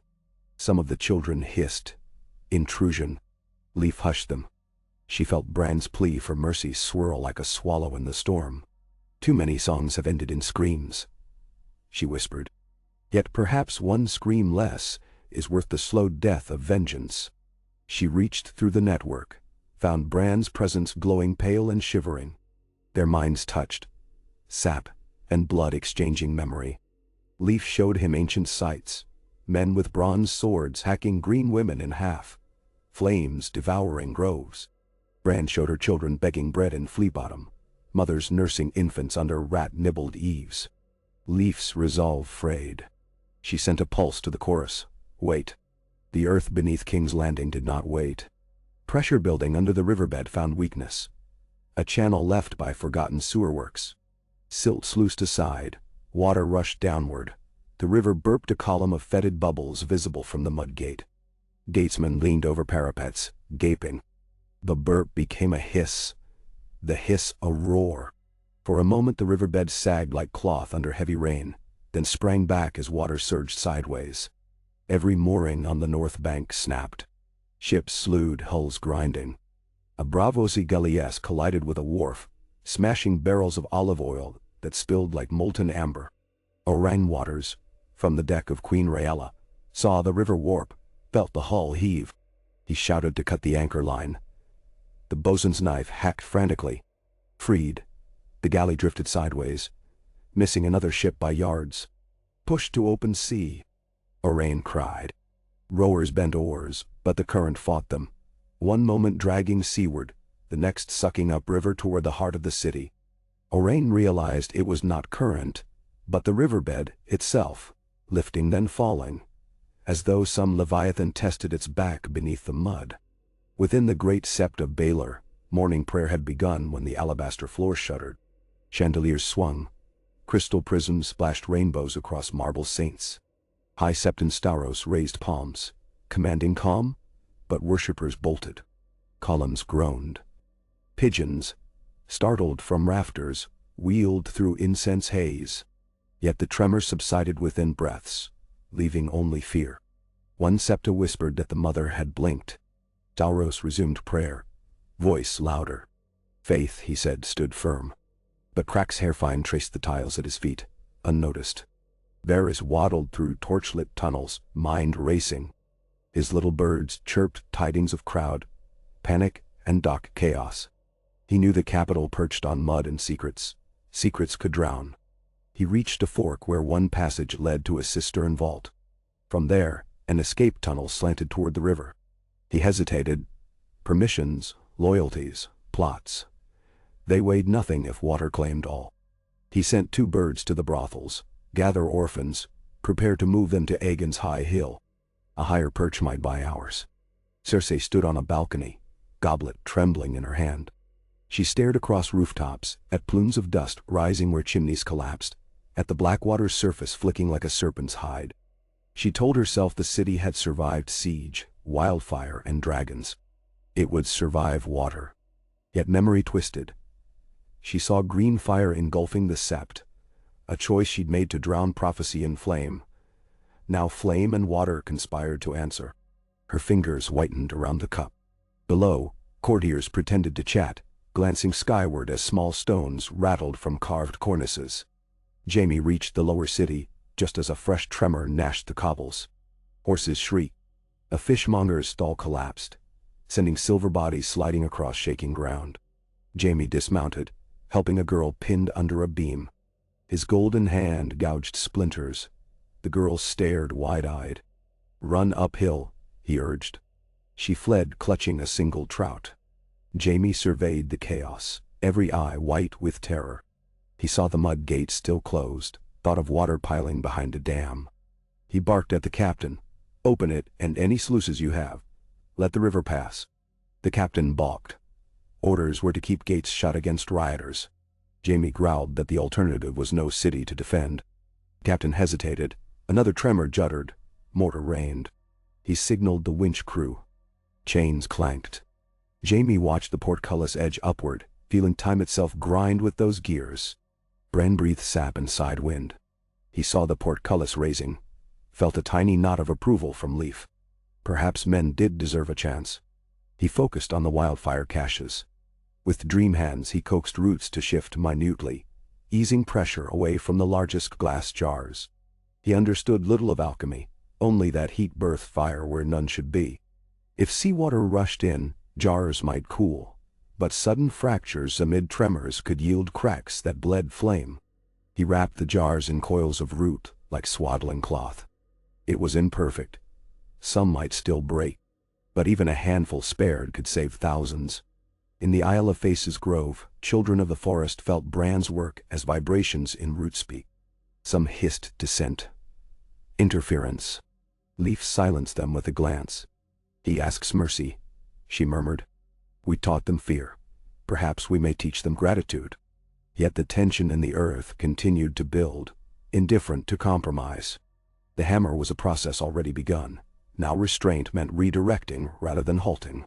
Some of the children hissed. Intrusion. Leif hushed them. She felt Bran's plea for mercy swirl like a swallow in the storm. Too many songs have ended in screams, she whispered. Yet perhaps one scream less is worth the slow death of vengeance. She reached through the network, found Bran's presence glowing pale and shivering. Their minds touched, sap and blood exchanging memory. Leif showed him ancient sights, men with bronze swords hacking green women in half, flames devouring groves. Bran showed her children begging bread in Flea Bottom, mothers nursing infants under rat-nibbled eaves. Leif's resolve frayed. She sent a pulse to the chorus. Wait. The earth beneath King's Landing did not wait. Pressure building under the riverbed found weakness. A channel left by forgotten sewer works. Silt sluiced aside, water rushed downward. The river burped a column of fetid bubbles visible from the mud gate. Gatesmen leaned over parapets, gaping. The burp became a hiss. The hiss a roar. For a moment the riverbed sagged like cloth under heavy rain, then sprang back as water surged sideways. Every mooring on the north bank snapped. Ships slewed, hulls grinding. A Braavosi galleass collided with a wharf, smashing barrels of olive oil that spilled like molten amber. Orang Waters, from the deck of Queen Rhaella, saw the river warp, felt the hull heave. He shouted to cut the anchor line. The bosun's knife hacked frantically. Freed, the galley drifted sideways, missing another ship by yards. Pushed to open sea, Orain cried. Rowers bent oars, but the current fought them. One moment dragging seaward, the next sucking upriver toward the heart of the city. Orain realized it was not current, but the riverbed itself, lifting then falling, as though some leviathan tested its back beneath the mud. Within the great sept of Baelor, morning prayer had begun when the alabaster floor shuddered. Chandeliers swung. Crystal prisms splashed rainbows across marble saints. High Septon Staros raised palms, commanding calm, but worshippers bolted. Columns groaned. Pigeons, startled from rafters, wheeled through incense haze. Yet the tremor subsided within breaths, leaving only fear. One septa whispered that the mother had blinked. Stauros resumed prayer, voice louder. Faith, he said, stood firm. But Crack's hairfine traced the tiles at his feet, unnoticed. Varys waddled through torchlit tunnels, mind racing. His little birds chirped tidings of crowd, panic, and dock chaos. He knew the capital perched on mud and secrets. Secrets could drown. He reached a fork where one passage led to a cistern vault. From there, an escape tunnel slanted toward the river. He hesitated. Permissions, loyalties, plots. They weighed nothing if water claimed all. He sent 2 birds to the brothels, gather orphans, prepare to move them to Aegon's high hill. A higher perch might buy hours. Cersei stood on a balcony, goblet trembling in her hand. She stared across rooftops, at plumes of dust rising where chimneys collapsed, at the Blackwater's surface flicking like a serpent's hide. She told herself the city had survived siege, wildfire, and dragons. It would survive water. Yet memory twisted. She saw green fire engulfing the sept, a choice she'd made to drown prophecy in flame. Now flame and water conspired to answer. Her fingers whitened around the cup. Below, Courtiers pretended to chat, glancing skyward as small stones rattled from carved cornices. Jamie reached the lower city, just as a fresh tremor gnashed the cobbles. Horses shrieked. A fishmonger's stall collapsed, sending silver bodies sliding across shaking ground. Jamie dismounted, helping a girl pinned under a beam. His golden hand gouged splinters. The girl stared wide-eyed. "Run uphill," he urged. She fled, clutching a single trout. Jamie surveyed the chaos, every eye white with terror. He saw the mud gate still closed, thought of water piling behind a dam. He barked at the captain. "Open it, and any sluices you have. Let the river pass." The captain balked. Orders were to keep gates shut against rioters. Jamie growled that the alternative was no city to defend. Captain hesitated. Another tremor juddered. Mortar rained. He signaled the winch crew. Chains clanked. Jamie watched the portcullis edge upward, feeling time itself grind with those gears. Bran breathed sap and side wind. He saw the portcullis raising, felt a tiny nod of approval from Leif. Perhaps men did deserve a chance. He focused on the wildfire caches. With dream hands he coaxed roots to shift minutely, easing pressure away from the largest glass jars. He understood little of alchemy, only that heat birthed fire where none should be. If seawater rushed in, jars might cool, but sudden fractures amid tremors could yield cracks that bled flame. He wrapped the jars in coils of root, like swaddling cloth. It was imperfect. Some might still break, but even a handful spared could save thousands. In the Isle of Faces Grove, children of the forest felt Bran's work as vibrations in root speak. Some hissed dissent. Interference. Leif silenced them with a glance. "He asks mercy," she murmured. "We taught them fear. Perhaps we may teach them gratitude." Yet the tension in the earth continued to build, indifferent to compromise. The hammer was a process already begun. Now restraint meant redirecting rather than halting.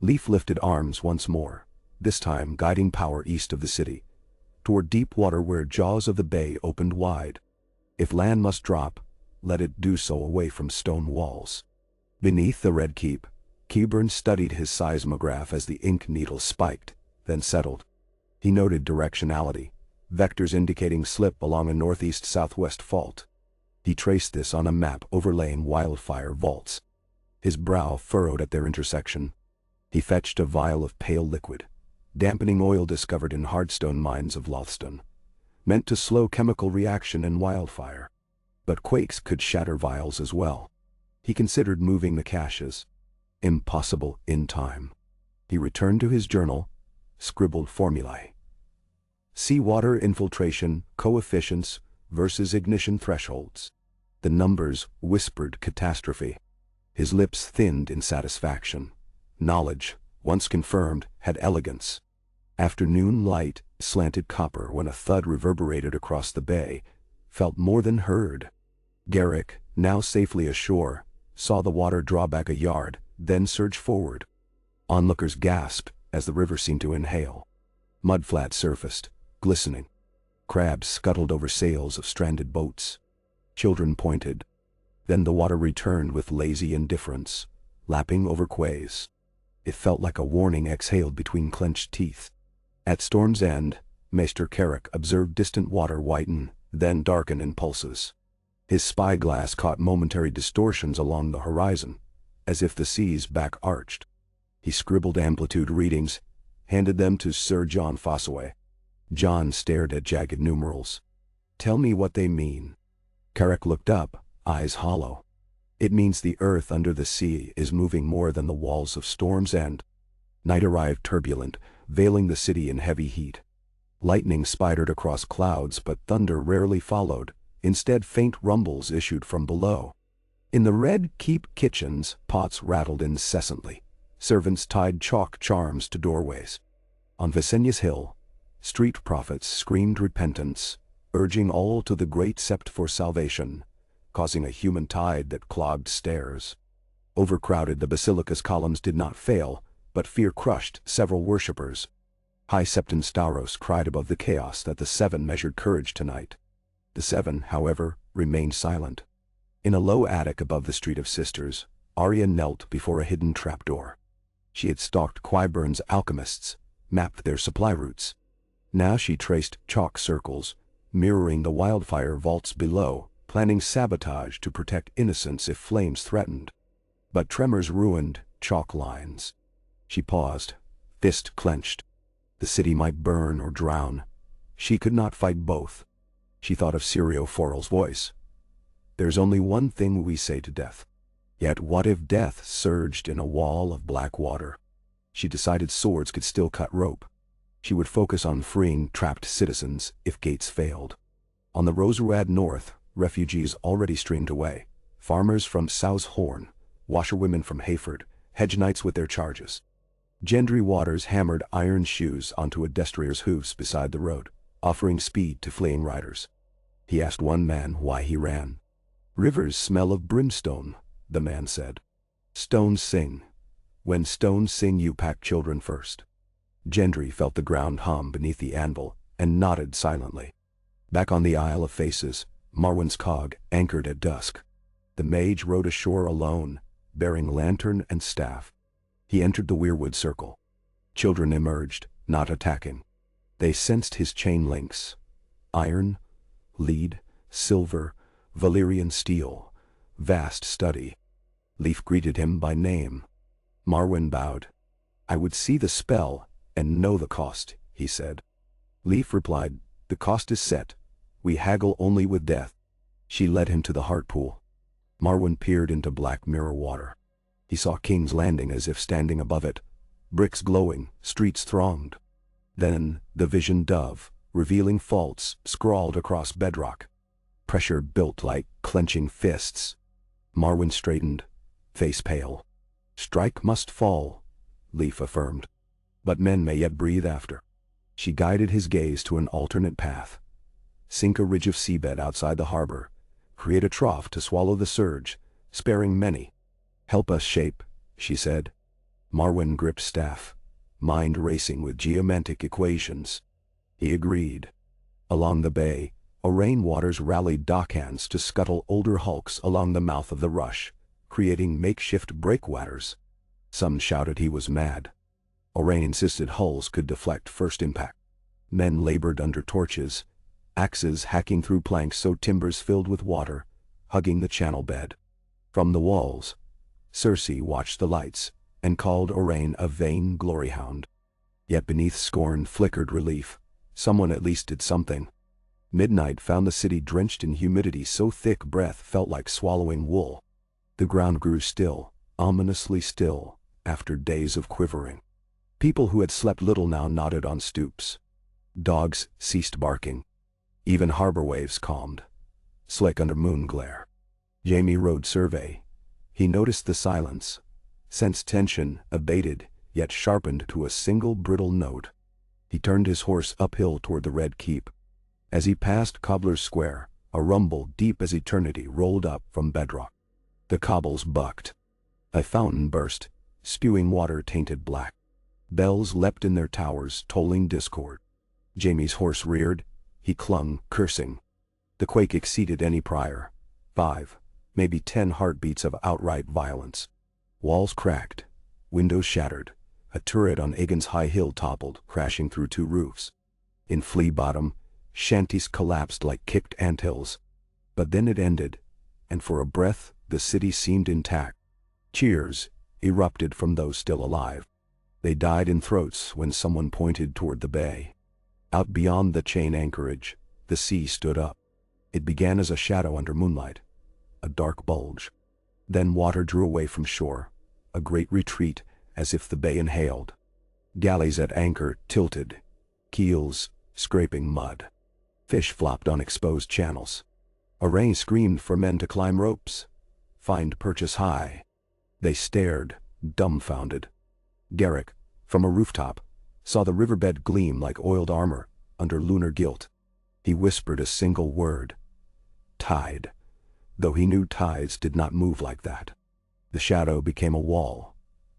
Leif lifted arms once more, this time guiding power east of the city, toward deep water where jaws of the bay opened wide. If land must drop, let it do so away from stone walls. Beneath the Red Keep, Keyburn studied his seismograph as the ink needle spiked, then settled. He noted directionality, vectors indicating slip along a northeast-southwest fault. He traced this on a map overlaying wildfire vaults. His brow furrowed at their intersection. He fetched a vial of pale liquid, dampening oil discovered in hardstone mines of Lothston, meant to slow chemical reaction in wildfire. But quakes could shatter vials as well. He considered moving the caches. Impossible in time. He returned to his journal, scribbled formulae. Seawater infiltration coefficients versus ignition thresholds. The numbers whispered catastrophe. His lips thinned in satisfaction. Knowledge, once confirmed, had elegance. Afternoon light, slanted copper when a thud reverberated across the bay, felt more than heard. Garrick, now safely ashore, saw the water draw back a yard, then surge forward. Onlookers gasped as the river seemed to inhale. Mudflats surfaced, glistening. Crabs scuttled over sails of stranded boats. Children pointed. Then the water returned with lazy indifference, lapping over quays. It felt like a warning exhaled between clenched teeth. At Storm's End, Maester Carrick observed distant water whiten, then darken in pulses. His spyglass caught momentary distortions along the horizon, as if the sea's back arched. He scribbled amplitude readings, handed them to Sir John Fossaway. John stared at jagged numerals. "Tell me what they mean." Carrick looked up, eyes hollow. "It means the earth under the sea is moving more than the walls of Storm's End." Night arrived turbulent, veiling the city in heavy heat. Lightning spidered across clouds, but thunder rarely followed. Instead, faint rumbles issued from below. In the Red Keep kitchens, pots rattled incessantly. Servants tied chalk charms to doorways. On Visenius Hill, street prophets screamed repentance, urging all to the great sept for salvation, causing a human tide that clogged stairs. Overcrowded, the basilica's columns did not fail, but fear crushed several worshippers. High Septon Stavros cried above the chaos that the seven measured courage tonight. The seven, however, remained silent. In a low attic above the Street of Sisters, Arya knelt before a hidden trapdoor. She had stalked Qyburn's alchemists, mapped their supply routes. Now she traced chalk circles, mirroring the wildfire vaults below, planning sabotage to protect innocents if flames threatened. But tremors ruined chalk lines. She paused, fist clenched. The city might burn or drown. She could not fight both. She thought of Sirio Forel's voice. There's only one thing we say to death. Yet what if death surged in a wall of black water? She decided swords could still cut rope. She would focus on freeing trapped citizens if gates failed. On the Roserad north, refugees already streamed away. Farmers from South Horn, washerwomen from Hayford, hedge knights with their charges. Gendry Waters hammered iron shoes onto a destrier's hooves beside the road, offering speed to fleeing riders. He asked one man why he ran. Rivers smell of brimstone, the man said. Stones sing. When stones sing, you pack children first. Gendry felt the ground hum beneath the anvil and nodded silently. Back on the Isle of Faces, Marwen's cog anchored at dusk. The mage rode ashore alone, bearing lantern and staff. He entered the Weirwood circle. Children emerged, not attacking. They sensed his chain links. Iron, lead, silver, Valyrian steel. Vast study. Leaf greeted him by name. Marwen bowed. I would see the spell and know the cost, he said. Leaf replied, the cost is set. We haggle only with death. She led him to the heart pool. Marwen peered into black mirror water. He saw King's Landing as if standing above it. Bricks glowing, streets thronged. Then the vision dove, revealing faults scrawled across bedrock. Pressure built like clenching fists. Marwen straightened, face pale. Strike must fall, Leaf affirmed. But men may yet breathe after. She guided his gaze to an alternate path. Sink a ridge of seabed outside the harbor. Create a trough to swallow the surge, sparing many. Help us shape, she said. Marwen gripped staff, mind racing with geomantic equations. He agreed. Along the bay, Orain Waters rallied dockhands to scuttle older hulks along the mouth of the rush, creating makeshift breakwaters. Some shouted he was mad. Orain insisted hulls could deflect first impact. Men labored under torches, axes hacking through planks so timbers filled with water, hugging the channel bed. From the walls, Cersei watched the lights and called Orain a vain gloryhound. Yet beneath scorn flickered relief. Someone at least did something. Midnight found the city drenched in humidity so thick breath felt like swallowing wool. The ground grew still, ominously still, after days of quivering. People who had slept little now nodded on stoops. Dogs ceased barking. Even harbor waves calmed, slick under moon glare. Jaime rode survey. He noticed the silence, sensed tension abated, yet sharpened to a single brittle note. He turned his horse uphill toward the Red Keep. As he passed Cobbler's Square, a rumble deep as eternity rolled up from bedrock. The cobbles bucked. A fountain burst, spewing water tainted black. Bells leapt in their towers, tolling discord. Jaime's horse reared. He clung, cursing. The quake exceeded any prior. 5, maybe 10 heartbeats of outright violence. Walls cracked, windows shattered. A turret on Aegon's high hill toppled, crashing through 2 roofs. In Flea Bottom, shanties collapsed like kicked anthills. But then it ended, and for a breath the city seemed intact. Cheers erupted from those still alive. They died in throats when someone pointed toward the bay. Out beyond the chain anchorage, the sea stood up. It began as a shadow under moonlight, a dark bulge. Then water drew away from shore, a great retreat as if the bay inhaled. Galleys at anchor tilted, keels scraping mud. Fish flopped on exposed channels. Orain screamed for men to climb ropes, find purchase high. They stared, dumbfounded. Garrick, from a rooftop, saw the riverbed gleam like oiled armor under lunar gilt. He whispered a single word. Tide. Though he knew tides did not move like that. The shadow became a wall,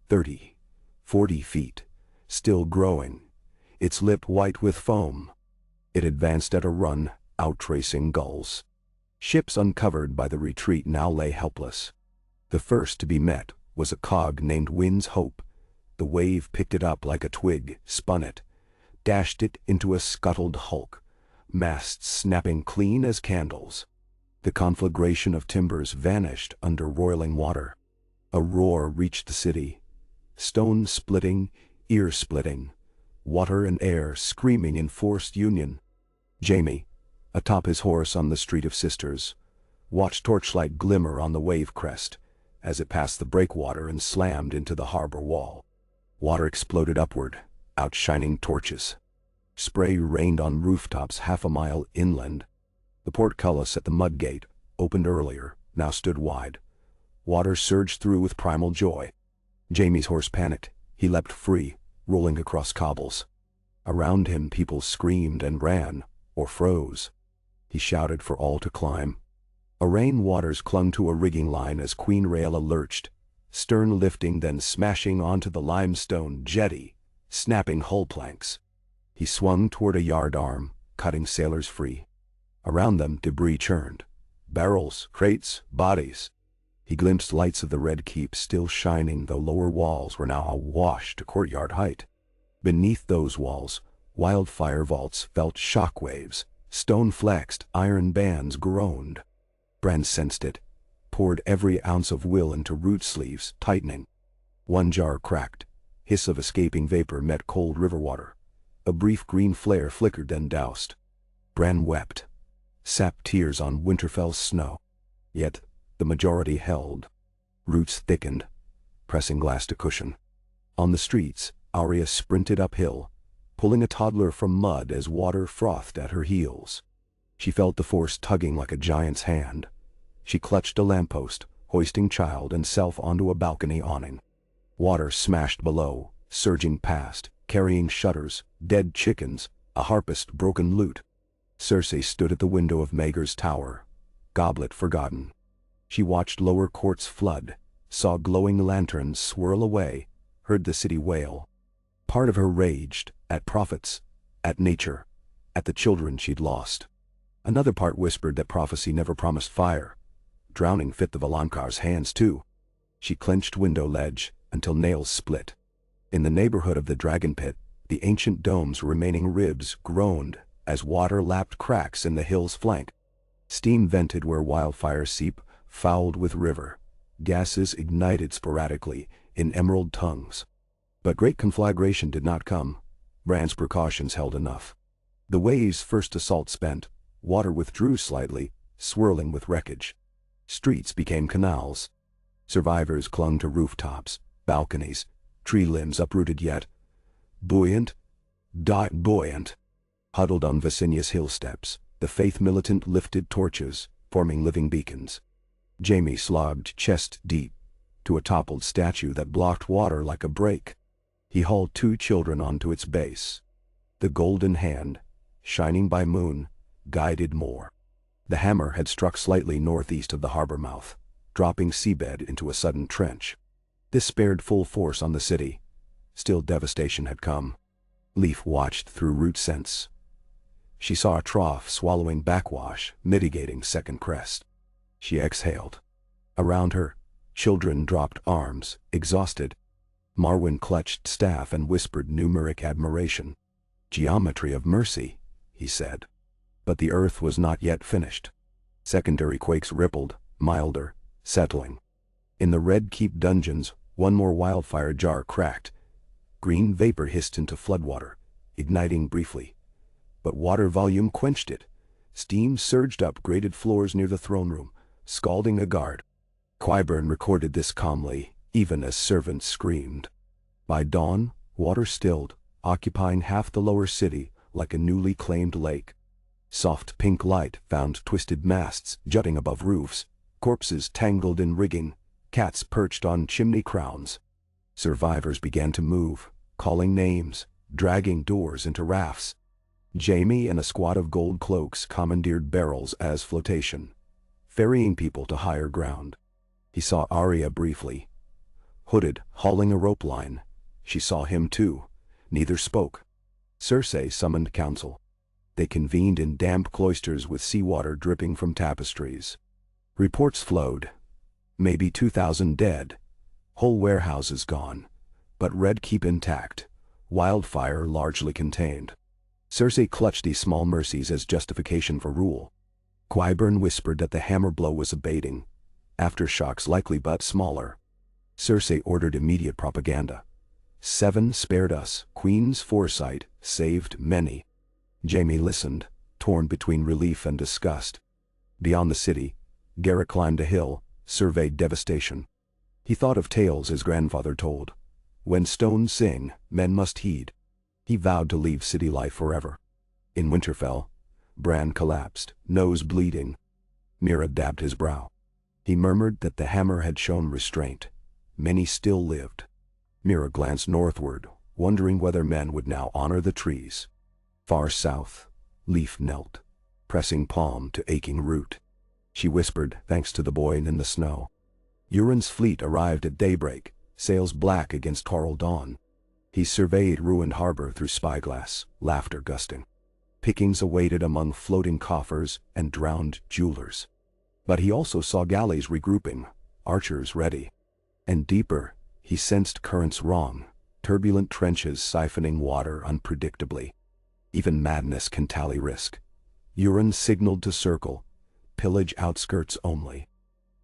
30, 40 feet, still growing, its lip white with foam. It advanced at a run, outtracing gulls. Ships uncovered by the retreat now lay helpless. The first to be met was a cog named Wind's Hope, The wave picked it up like a twig, spun it, dashed it into a scuttled hulk, masts snapping clean as candles. The conflagration of timbers vanished under roiling water. A roar reached the city. Stone splitting, ear splitting, water and air screaming in forced union. Jamie, atop his horse on the Street of Sisters, watched torchlight glimmer on the wave crest as it passed the breakwater and slammed into the harbor wall. Water exploded upward, outshining torches. Spray rained on rooftops half a mile inland. The portcullis at the mudgate, opened earlier, now stood wide. Water surged through with primal joy. Jamie's horse panicked. He leapt free, rolling across cobbles. Around him people screamed and ran, or froze. He shouted for all to climb. Arain Waters clung to a rigging line as Queen Raela lurched, stern lifting then smashing onto the limestone jetty, snapping hull planks. He swung toward a yard arm, cutting sailors free. Around them debris churned. Barrels, crates, bodies. He glimpsed lights of the Red Keep still shining, though lower walls were now awash to courtyard height. Beneath those walls, wildfire vaults felt shock waves. Stone flexed, iron bands groaned. Bran sensed it, poured every ounce of will into root sleeves, tightening. One jar cracked. Hiss of escaping vapor met cold river water. A brief green flare flickered then doused. Bran wept. Sap tears on Winterfell's snow. Yet the majority held. Roots thickened, pressing glass to cushion. On the streets, Arya sprinted uphill, pulling a toddler from mud as water frothed at her heels. She felt the force tugging like a giant's hand. She clutched a lamppost, hoisting child and self onto a balcony awning. Water smashed below, surging past, carrying shutters, dead chickens, a harpist broken lute. Cersei stood at the window of Maegor's tower, goblet forgotten. She watched lower courts flood, saw glowing lanterns swirl away, heard the city wail. Part of her raged, at prophets, at nature, at the children she'd lost. Another part whispered that prophecy never promised fire. Drowning fit the Valonqar's hands too. She clenched window ledge until nails split. In the neighborhood of the dragon pit, the ancient dome's remaining ribs groaned as water lapped cracks in the hill's flank. Steam vented where wildfire seep fouled with river. Gases ignited sporadically in emerald tongues. But great conflagration did not come. Bran's precautions held enough. The wave's first assault spent, water withdrew slightly, swirling with wreckage. Streets became canals. Survivors clung to rooftops, balconies, tree limbs uprooted yet buoyant, buoyant. Huddled on Visinia's hill steps, the faith militant lifted torches, forming living beacons. Jamie slogged chest deep to a toppled statue that blocked water like a break. He hauled 2 children onto its base. The golden hand, shining by moon, guided more. The hammer had struck slightly northeast of the harbor mouth, dropping seabed into a sudden trench. This spared full force on the city. Still devastation had come. Leaf watched through root sense. She saw a trough swallowing backwash, mitigating second crest. She exhaled. Around her, children dropped arms, exhausted. Marwyn clutched staff and whispered numeric admiration. Geometry of mercy, he said. But the earth was not yet finished. Secondary quakes rippled, milder, settling. In the Red Keep dungeons, one more wildfire jar cracked. Green vapor hissed into floodwater, igniting briefly. But water volume quenched it. Steam surged up graded floors near the throne room, scalding a guard. Qyburn recorded this calmly, even as servants screamed. By dawn, water stilled, occupying half the lower city like a newly claimed lake. Soft pink light found twisted masts jutting above roofs, corpses tangled in rigging, cats perched on chimney crowns. Survivors began to move, calling names, dragging doors into rafts. Jamie and a squad of gold cloaks commandeered barrels as flotation, ferrying people to higher ground. He saw Arya briefly. Hooded, hauling a rope line. She saw him too. Neither spoke. Cersei summoned council. They convened in damp cloisters with seawater dripping from tapestries. Reports flowed. Maybe 2,000 dead. Whole warehouses gone. but Red Keep intact, Wildfire largely contained. Cersei clutched these small mercies as justification for rule. Qyburn whispered that the hammer blow was abating, aftershocks likely but smaller. Cersei ordered immediate propaganda. 7 spared us, Queen's foresight saved many. Jaime listened, torn between relief and disgust. Beyond the city, Garrett climbed a hill, surveyed devastation. He thought of tales his grandfather told. When stones sing, men must heed. He vowed to leave city life forever. In Winterfell, Bran collapsed, nose bleeding. Mira dabbed his brow. He murmured that the hammer had shown restraint. Many still lived. Mira glanced northward, wondering whether men would now honor the trees. Far south, Leaf knelt, pressing palm to aching root. She whispered, thanks to the boy in the snow. Euron's fleet arrived at daybreak, sails black against coral dawn. He surveyed ruined harbor through spyglass, laughter gusting. Pickings awaited among floating coffers and drowned jewelers. But he also saw galleys regrouping, archers ready. And deeper, he sensed currents wrong, turbulent trenches siphoning water unpredictably. Even madness can tally risk. Euron signaled to circle, pillage outskirts only.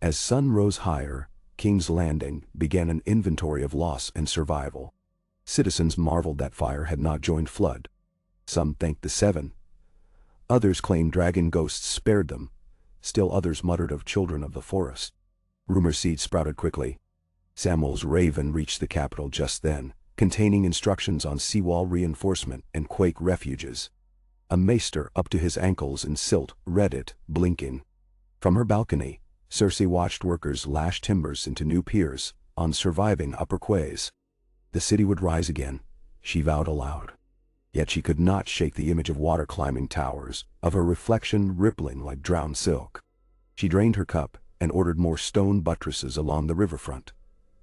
As sun rose higher, King's Landing began an inventory of loss and survival. Citizens marveled that fire had not joined flood. Some thanked the Seven. Others claimed dragon ghosts spared them. Still others muttered of children of the forest. Rumor seeds sprouted quickly. Samwell's raven reached the capital just then, containing instructions on seawall reinforcement and quake refuges. A maester up to his ankles in silt read it, blinking. From her balcony, Cersei watched workers lash timbers into new piers on surviving upper quays. The city would rise again, she vowed aloud. Yet she could not shake the image of water-climbing towers, of her reflection rippling like drowned silk. She drained her cup and ordered more stone buttresses along the riverfront,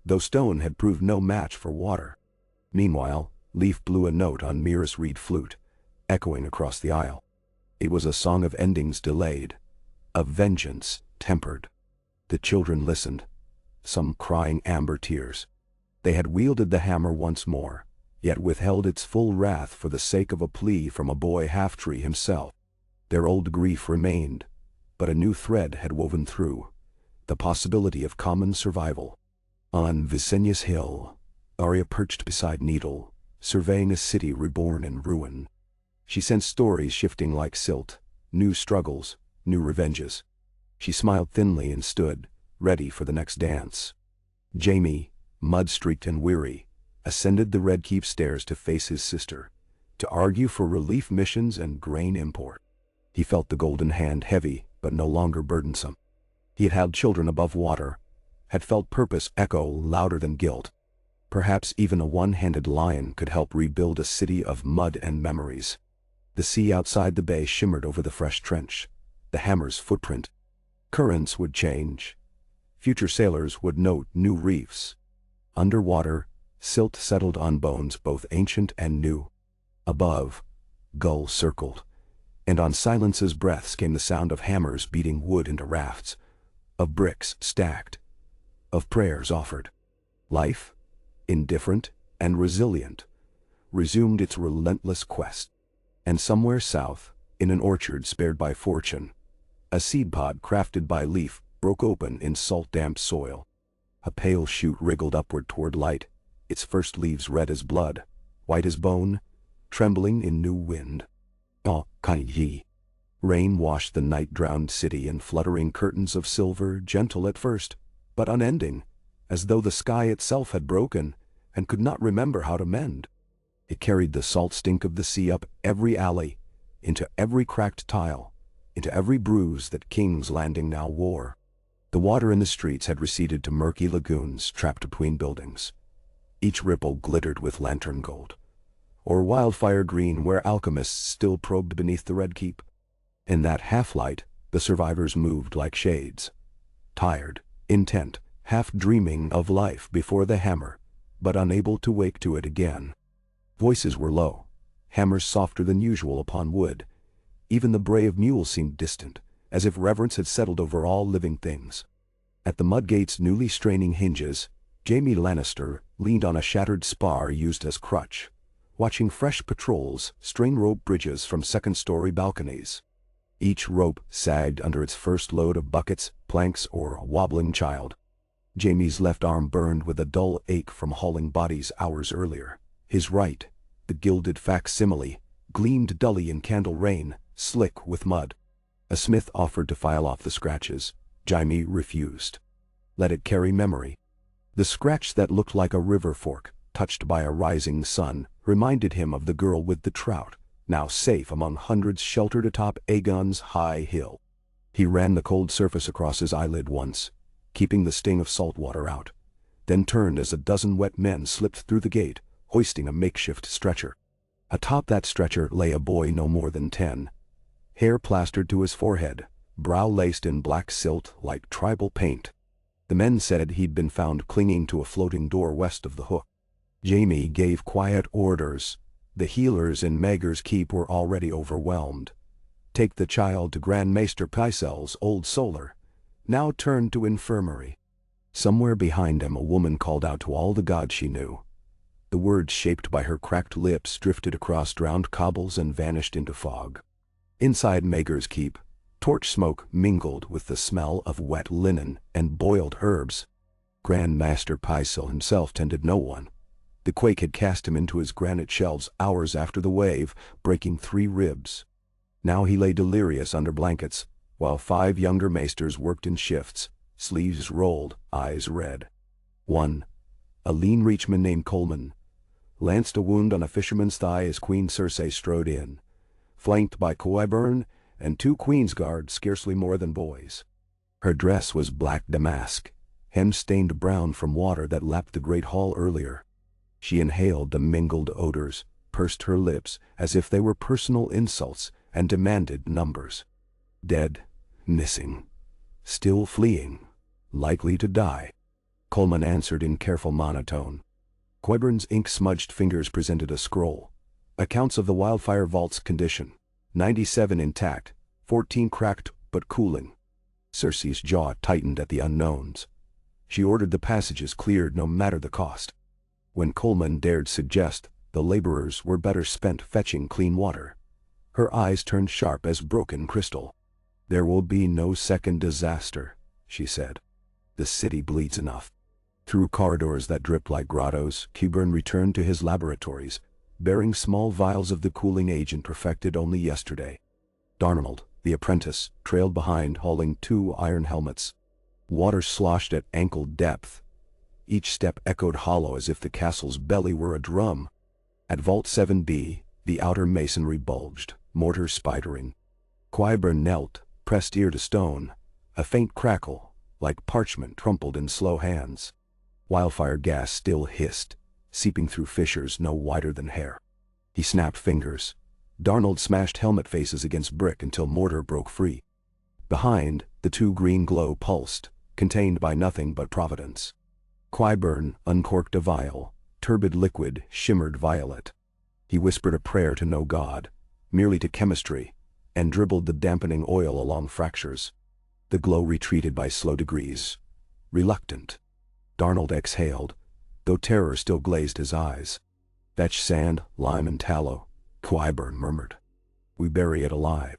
though stone had proved no match for water. Meanwhile, Leaf blew a note on Mira's reed flute, echoing across the aisle. It was a song of endings delayed, of vengeance tempered. The children listened, some crying amber tears. They had wielded the hammer once more, yet withheld its full wrath for the sake of a plea from a boy half-tree himself. Their old grief remained, but a new thread had woven through, the possibility of common survival. On Visenya Hill, Arya perched beside Needle, surveying a city reborn in ruin. She sensed stories shifting like silt, new struggles, new revenges. She smiled thinly and stood, ready for the next dance. Jaime, mud-streaked and weary, ascended the Red Keep stairs to face his sister, to argue for relief missions and grain import. He felt the golden hand heavy but no longer burdensome. He had held children above water, had felt purpose echo louder than guilt. Perhaps even a one-handed lion could help rebuild a city of mud and memories. The sea outside the bay shimmered over the fresh trench, the hammer's footprint. Currents would change. Future sailors would note new reefs. Underwater, silt settled on bones both ancient and new. Above, gulls circled, and on Silence's breaths came the sound of hammers beating wood into rafts, of bricks stacked, of prayers offered. Life, indifferent and resilient, resumed its relentless quest. And somewhere south, in an orchard spared by fortune, a seed pod crafted by Leaf broke open in salt-damp soil. A pale shoot wriggled upward toward light, its first leaves red as blood, white as bone, trembling in new wind. Oh, Kai-yi. Rain washed the night-drowned city in fluttering curtains of silver, gentle at first, but unending, as though the sky itself had broken and could not remember how to mend. It carried the salt stink of the sea up every alley, into every cracked tile, into every bruise that King's Landing now wore. The water in the streets had receded to murky lagoons trapped between buildings. Each ripple glittered with lantern gold, or wildfire green where alchemists still probed beneath the Red Keep. In that half-light, the survivors moved like shades, tired, intent, half-dreaming of life before the hammer, but unable to wake to it again. Voices were low, hammers softer than usual upon wood. Even the bray of mules seemed distant, as if reverence had settled over all living things. At the mudgate's newly straining hinges, Jaime Lannister leaned on a shattered spar used as crutch, watching fresh patrols string rope bridges from second-story balconies. Each rope sagged under its first load of buckets, planks, or a wobbling child. Jamie's left arm burned with a dull ache from hauling bodies hours earlier. His right, the gilded facsimile, gleamed dully in candle rain, slick with mud. A smith offered to file off the scratches. Jamie refused. Let it carry memory. The scratch that looked like a river fork, touched by a rising sun, reminded him of the girl with the trout, now safe among hundreds sheltered atop Aegon's high hill. He ran the cold surface across his eyelid once, keeping the sting of salt water out, then turned as a dozen wet men slipped through the gate, hoisting a makeshift stretcher. Atop that stretcher lay a boy no more than 10, hair plastered to his forehead, brow laced in black silt like tribal paint. The men said he'd been found clinging to a floating door west of the Hook. Jamie gave quiet orders. The healers in Maegor's Keep were already overwhelmed. Take the child to Grand Maester Pycelle's old solar, now turned to infirmary. Somewhere behind him a woman called out to all the gods she knew. The words shaped by her cracked lips drifted across drowned cobbles and vanished into fog. Inside Maegor's Keep, torch smoke mingled with the smell of wet linen and boiled herbs. Grand Maester Pycelle himself tended no one. The quake had cast him into his granite shelves hours after the wave, breaking 3 ribs. Now he lay delirious under blankets, while 5 younger maesters worked in shifts, sleeves rolled, eyes red. One, a lean reachman named Coleman, lanced a wound on a fisherman's thigh as Queen Cersei strode in, flanked by Qyburn and 2 Queen's Guards scarcely more than boys. Her dress was black damask, hem stained brown from water that lapped the great hall earlier. She inhaled the mingled odors, pursed her lips as if they were personal insults, and demanded numbers. Dead, missing, still fleeing, likely to die. Coleman answered in careful monotone. Qyburn's ink-smudged fingers presented a scroll. Accounts of the Wildfire Vault's condition. 97 intact, 14 cracked but cooling. Cersei's jaw tightened at the unknowns. She ordered the passages cleared no matter the cost. When Coleman dared suggest the laborers were better spent fetching clean water, her eyes turned sharp as broken crystal. There will be no second disaster, she said. The city bleeds enough. Through corridors that dripped like grottos, Qyburn returned to his laboratories, bearing small vials of the cooling agent perfected only yesterday. Darnold, the apprentice, trailed behind hauling 2 iron helmets. Water sloshed at ankle depth. Each step echoed hollow as if the castle's belly were a drum. At Vault 7B, the outer masonry bulged, mortar spidering. Qyburn knelt, pressed ear to stone. A faint crackle, like parchment crumpled in slow hands. Wildfire gas still hissed, seeping through fissures no wider than hair. He snapped fingers. Darnold smashed helmet faces against brick until mortar broke free. Behind, the 2 green glow pulsed, contained by nothing but providence. Qyburn uncorked a vial. Turbid liquid shimmered violet. He whispered a prayer to no god, merely to chemistry, and dribbled the dampening oil along fractures. The glow retreated by slow degrees. Reluctant. Darnold exhaled, though terror still glazed his eyes. Fetch sand, lime and tallow, Qyburn murmured. We bury it alive.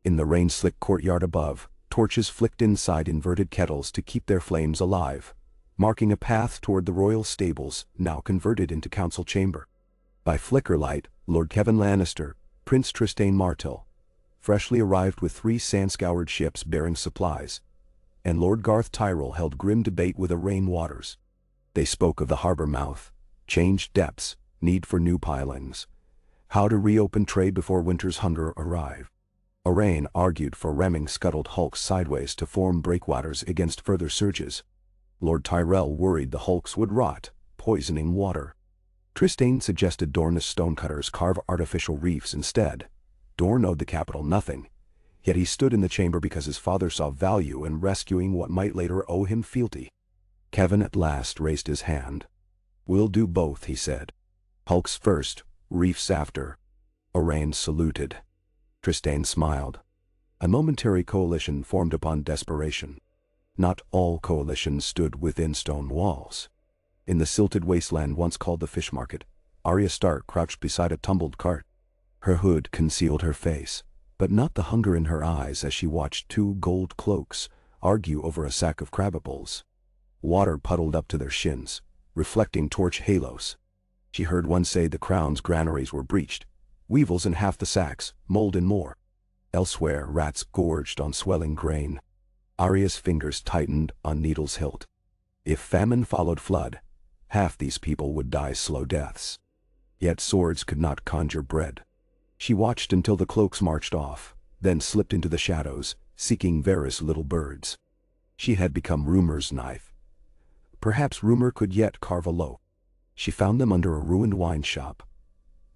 In the rain-slick courtyard above, torches flicked inside inverted kettles to keep their flames alive, marking a path toward the royal stables, now converted into council chamber. By flicker light, Lord Kevin Lannister, Prince Trystane Martell, freshly arrived with 3 sand-scoured ships bearing supplies, and Lord Garth Tyrell held grim debate with Arain Waters. They spoke of the harbor mouth, changed depths, need for new pilings, how to reopen trade before winter's hunger arrive. Arain argued for ramming scuttled hulks sideways to form breakwaters against further surges. Lord Tyrell worried the hulks would rot, poisoning water. Trystane suggested Dorne's stonecutters carve artificial reefs instead. Dorne owed the capital nothing, yet he stood in the chamber because his father saw value in rescuing what might later owe him fealty. Kevin at last raised his hand. We'll do both, he said. Hulks first, reefs after. Arain saluted. Trystane smiled. A momentary coalition formed upon desperation. Not all coalitions stood within stone walls. In the silted wasteland once called the fish market, Arya Stark crouched beside a tumbled cart. Her hood concealed her face, but not the hunger in her eyes as she watched two gold cloaks argue over a sack of crabapples. Water puddled up to their shins, reflecting torch halos. She heard one say the crown's granaries were breached, weevils in half the sacks, mold in more. Elsewhere rats gorged on swelling grain. Arya's fingers tightened on needle's hilt. If famine followed flood, half these people would die slow deaths. Yet swords could not conjure bread. She watched until the cloaks marched off, then slipped into the shadows, seeking Varys' little birds. She had become Rumor's knife. Perhaps Rumor could yet carve a loaf. She found them under a ruined wine shop.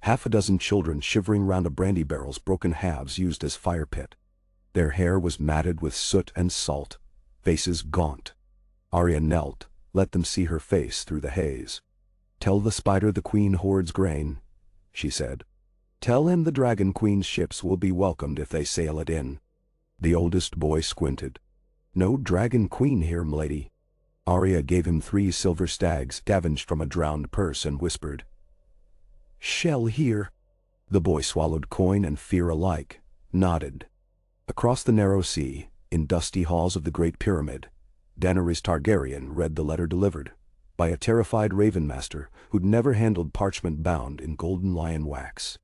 Half a dozen children shivering round a brandy barrel's broken halves used as fire pit. Their hair was matted with soot and salt, faces gaunt. Arya knelt, let them see her face through the haze. "Tell the spider the queen hoards grain," she said. "Tell him the dragon queen's ships will be welcomed if they sail it in." The oldest boy squinted. "No dragon queen here, m'lady." Arya gave him 3 silver stags scavenged from a drowned purse and whispered, "Shall here." The boy swallowed coin and fear alike, nodded. Across the narrow sea, in dusty halls of the Great Pyramid, Daenerys Targaryen read the letter delivered by a terrified raven master who'd never handled parchment bound in golden lion wax.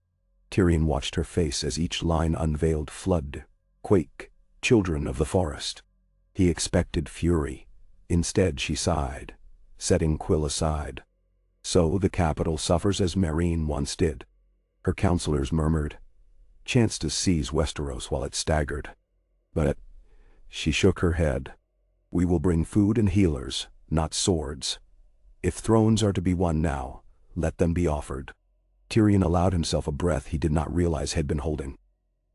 Tyrion watched her face as each line unveiled flood, quake, children of the forest. He expected fury. Instead she sighed, setting quill aside. So the capital suffers as Meereen once did. Her counselors murmured, "Chance to seize Westeros while it staggered." But she shook her head. "We will bring food and healers, not swords. If thrones are to be won now, let them be offered." Tyrion allowed himself a breath he did not realize had been holding.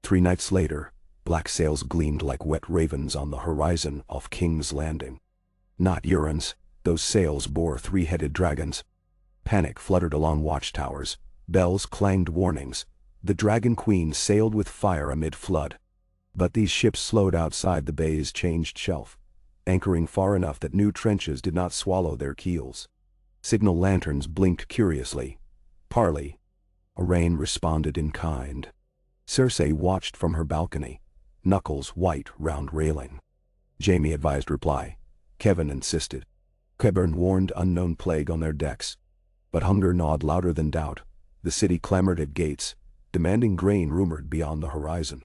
3 nights later, black sails gleamed like wet ravens on the horizon off King's Landing. Not Euron's, those sails bore 3-headed dragons. Panic fluttered along watchtowers, bells clanged warnings. The Dragon Queen sailed with fire amid flood. But these ships slowed outside the bay's changed shelf, anchoring far enough that new trenches did not swallow their keels. Signal lanterns blinked curiously. Parley. Arrayne responded in kind. Cersei watched from her balcony, knuckles white round railing. Jaime advised reply. Kevan insisted. Qyburn warned unknown plague on their decks. But hunger gnawed louder than doubt. The city clamored at gates, demanding grain rumored beyond the horizon.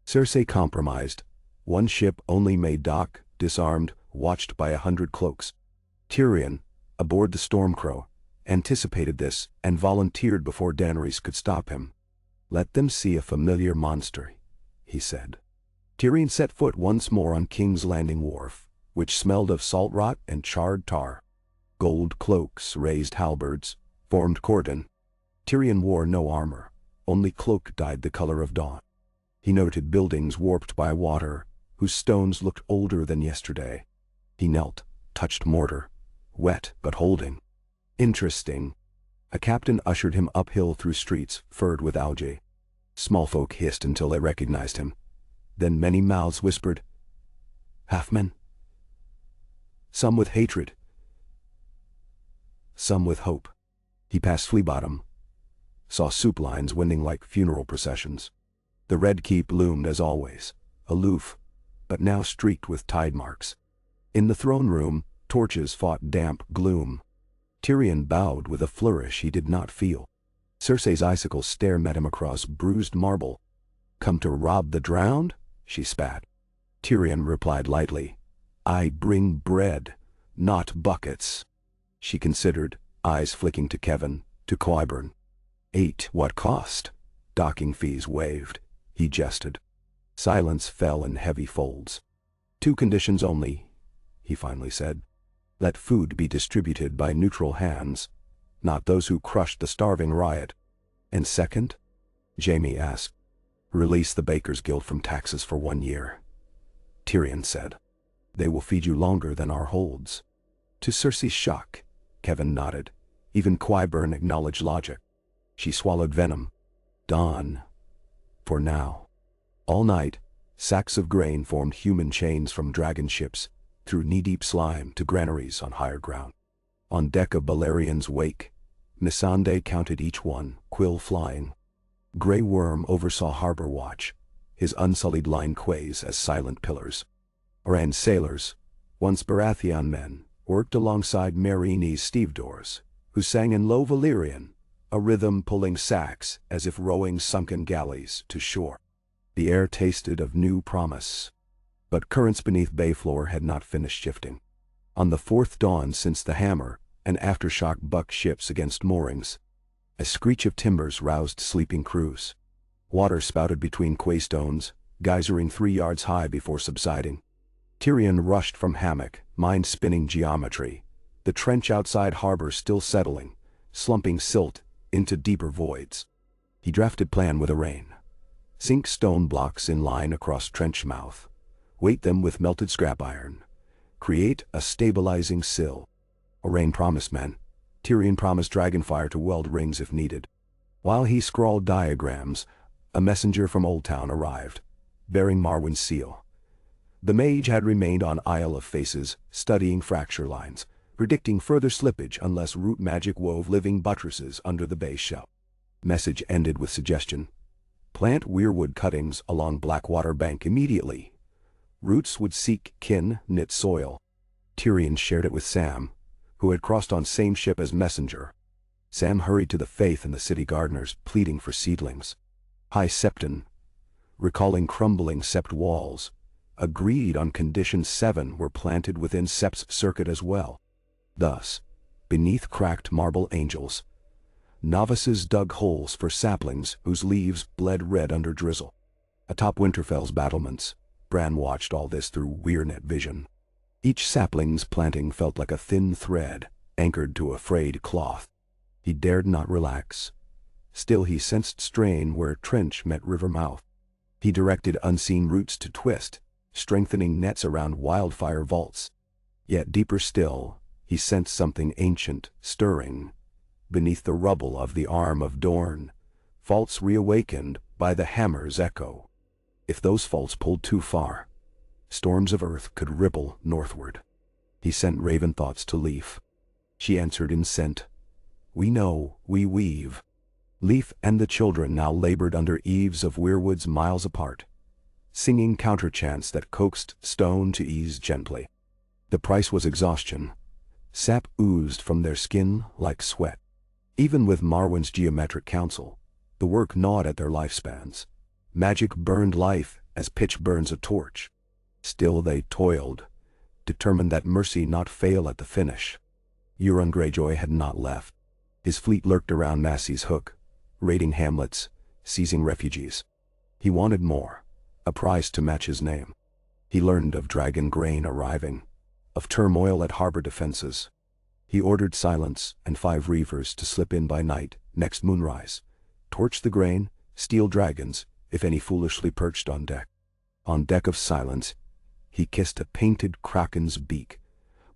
Cersei compromised. One ship only made dock, disarmed, watched by 100 cloaks. Tyrion, aboard the Stormcrow, anticipated this and volunteered before Daenerys could stop him. "Let them see a familiar monster," he said. Tyrion set foot once more on King's Landing wharf, which smelled of salt rot and charred tar. Gold cloaks, raised halberds, formed cordon. Tyrion wore no armor, only cloak dyed the color of dawn. He noted buildings warped by water, whose stones looked older than yesterday. He knelt, touched mortar, wet but holding. Interesting. A captain ushered him uphill through streets furred with algae. Small folk hissed until they recognized him. Then many mouths whispered, "Halfmen." Some with hatred, some with hope. He passed Flea Bottom, saw soup lines winding like funeral processions. The Red Keep loomed as always, aloof, but now streaked with tide marks. In the throne room, torches fought damp gloom. Tyrion bowed with a flourish he did not feel. Cersei's icicle stare met him across bruised marble. "Come to rob the drowned?" she spat. Tyrion replied lightly, "I bring bread, not buckets." She considered, eyes flicking to Kevan, to Qyburn. 8 what cost? Docking fees waived, he jested. Silence fell in heavy folds. 2 conditions only, he finally said. Let food be distributed by neutral hands, not those who crushed the starving riot. And second? Jaime asked. Release the Bakers' Guild from taxes for 1 year. Tyrion said. They will feed you longer than our holds. To Cersei's shock, Kevan nodded. Even Qyburn acknowledged logic. She swallowed venom. Dawn. For now. All night, sacks of grain formed human chains from dragon ships, through knee-deep slime to granaries on higher ground. On deck of Beleriand's wake, Missandei counted each one, quill flying. Grey Worm oversaw harbor watch, his unsullied line quays as silent pillars. Oran sailors, once Baratheon men, worked alongside Meereen's stevedores, who sang in low Valyrian, a rhythm pulling sacks as if rowing sunken galleys to shore. The air tasted of new promise. But currents beneath Bayfloor had not finished shifting. On the fourth dawn since the hammer and aftershock bucked ships against moorings, a screech of timbers roused sleeping crews. Water spouted between quaystones, geysering 3 yards high before subsiding. Tyrion rushed from hammock, mind-spinning geometry, the trench outside harbor still settling, slumping silt into deeper voids. He drafted plan with Owain. Sink stone blocks in line across trench mouth. Weight them with melted scrap iron. Create a stabilizing sill. Owain promised men. Tyrion promised Dragonfire to weld rings if needed. While he scrawled diagrams, a messenger from Old Town arrived, bearing Marwyn's seal. The mage had remained on Isle of Faces, studying fracture lines, predicting further slippage unless root magic wove living buttresses under the base shell. Message ended with suggestion. Plant weirwood cuttings along Blackwater Bank immediately. Roots would seek kin-knit soil. Tyrion shared it with Sam, who had crossed on same ship as messenger. Sam hurried to the Faith and the city gardeners, pleading for seedlings. High Septon, recalling crumbling sept walls, agreed on condition 7 were planted within Sept's circuit as well. Thus, beneath cracked marble angels, novices dug holes for saplings whose leaves bled red under drizzle. Atop Winterfell's battlements, Bran watched all this through Weirnet vision. Each sapling's planting felt like a thin thread, anchored to a frayed cloth. He dared not relax. Still he sensed strain where trench met river mouth. He directed unseen roots to twist, strengthening nets around wildfire vaults. Yet deeper still, he sensed something ancient, stirring. Beneath the rubble of the arm of Dorne, faults reawakened by the hammer's echo. If those faults pulled too far, storms of earth could ripple northward. He sent raven thoughts to Leaf. She answered in scent. We know, we weave. Leaf and the children now labored under eaves of weirwoods miles apart, singing counterchants that coaxed stone to ease gently. The price was exhaustion. Sap oozed from their skin like sweat. Even with Marwyn's geometric counsel, the work gnawed at their lifespans. Magic burned life as pitch burns a torch. Still they toiled, determined that mercy not fail at the finish. Euron Greyjoy had not left. His fleet lurked around Massey's Hook, raiding hamlets, seizing refugees. He wanted more, a prize to match his name. He learned of dragon grain arriving, of turmoil at harbor defenses. He ordered silence and 5 reavers to slip in by night, next moonrise, torch the grain, steal dragons, if any foolishly perched on deck. On deck of silence, he kissed a painted kraken's beak,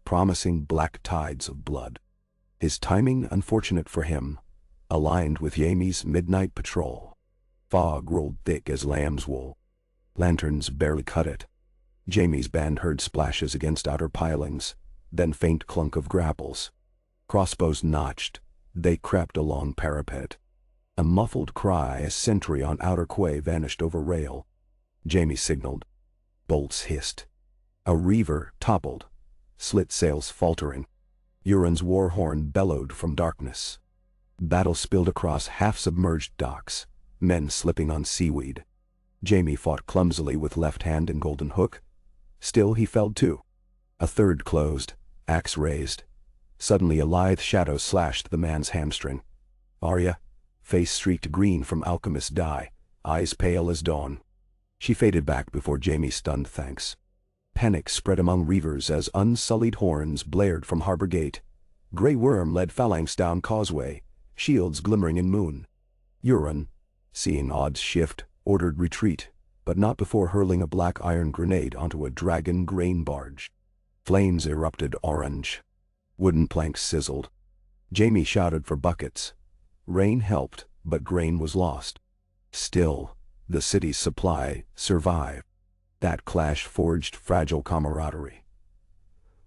promising black tides of blood. His timing, unfortunate for him, aligned with Yaime's midnight patrol. Fog rolled thick as lamb's wool. Lanterns barely cut it. Jaime's band heard splashes against outer pilings, then faint clunk of grapples. Crossbows notched, they crept along parapet. A muffled cry as sentry on outer quay vanished over rail. Jaime signaled. Bolts hissed. A reaver toppled, slit sails faltering. Euron's war horn bellowed from darkness. Battle spilled across half-submerged docks, men slipping on seaweed. Jaime fought clumsily with left hand and golden hook. Still he felled 2. A third closed, axe raised. Suddenly a lithe shadow slashed the man's hamstring. Arya, face streaked green from alchemist's dye, eyes pale as dawn. She faded back before Jaime stunned thanks. Panic spread among reavers as unsullied horns blared from harbor gate. Grey Worm led phalanx down causeway, shields glimmering in moon. Euron, seeing odds shift, ordered retreat, but not before hurling a black iron grenade onto a dragon grain barge. Flames erupted orange. Wooden planks sizzled. Jaime shouted for buckets. Rain helped, but grain was lost. Still, the city's supply survived. That clash forged fragile camaraderie.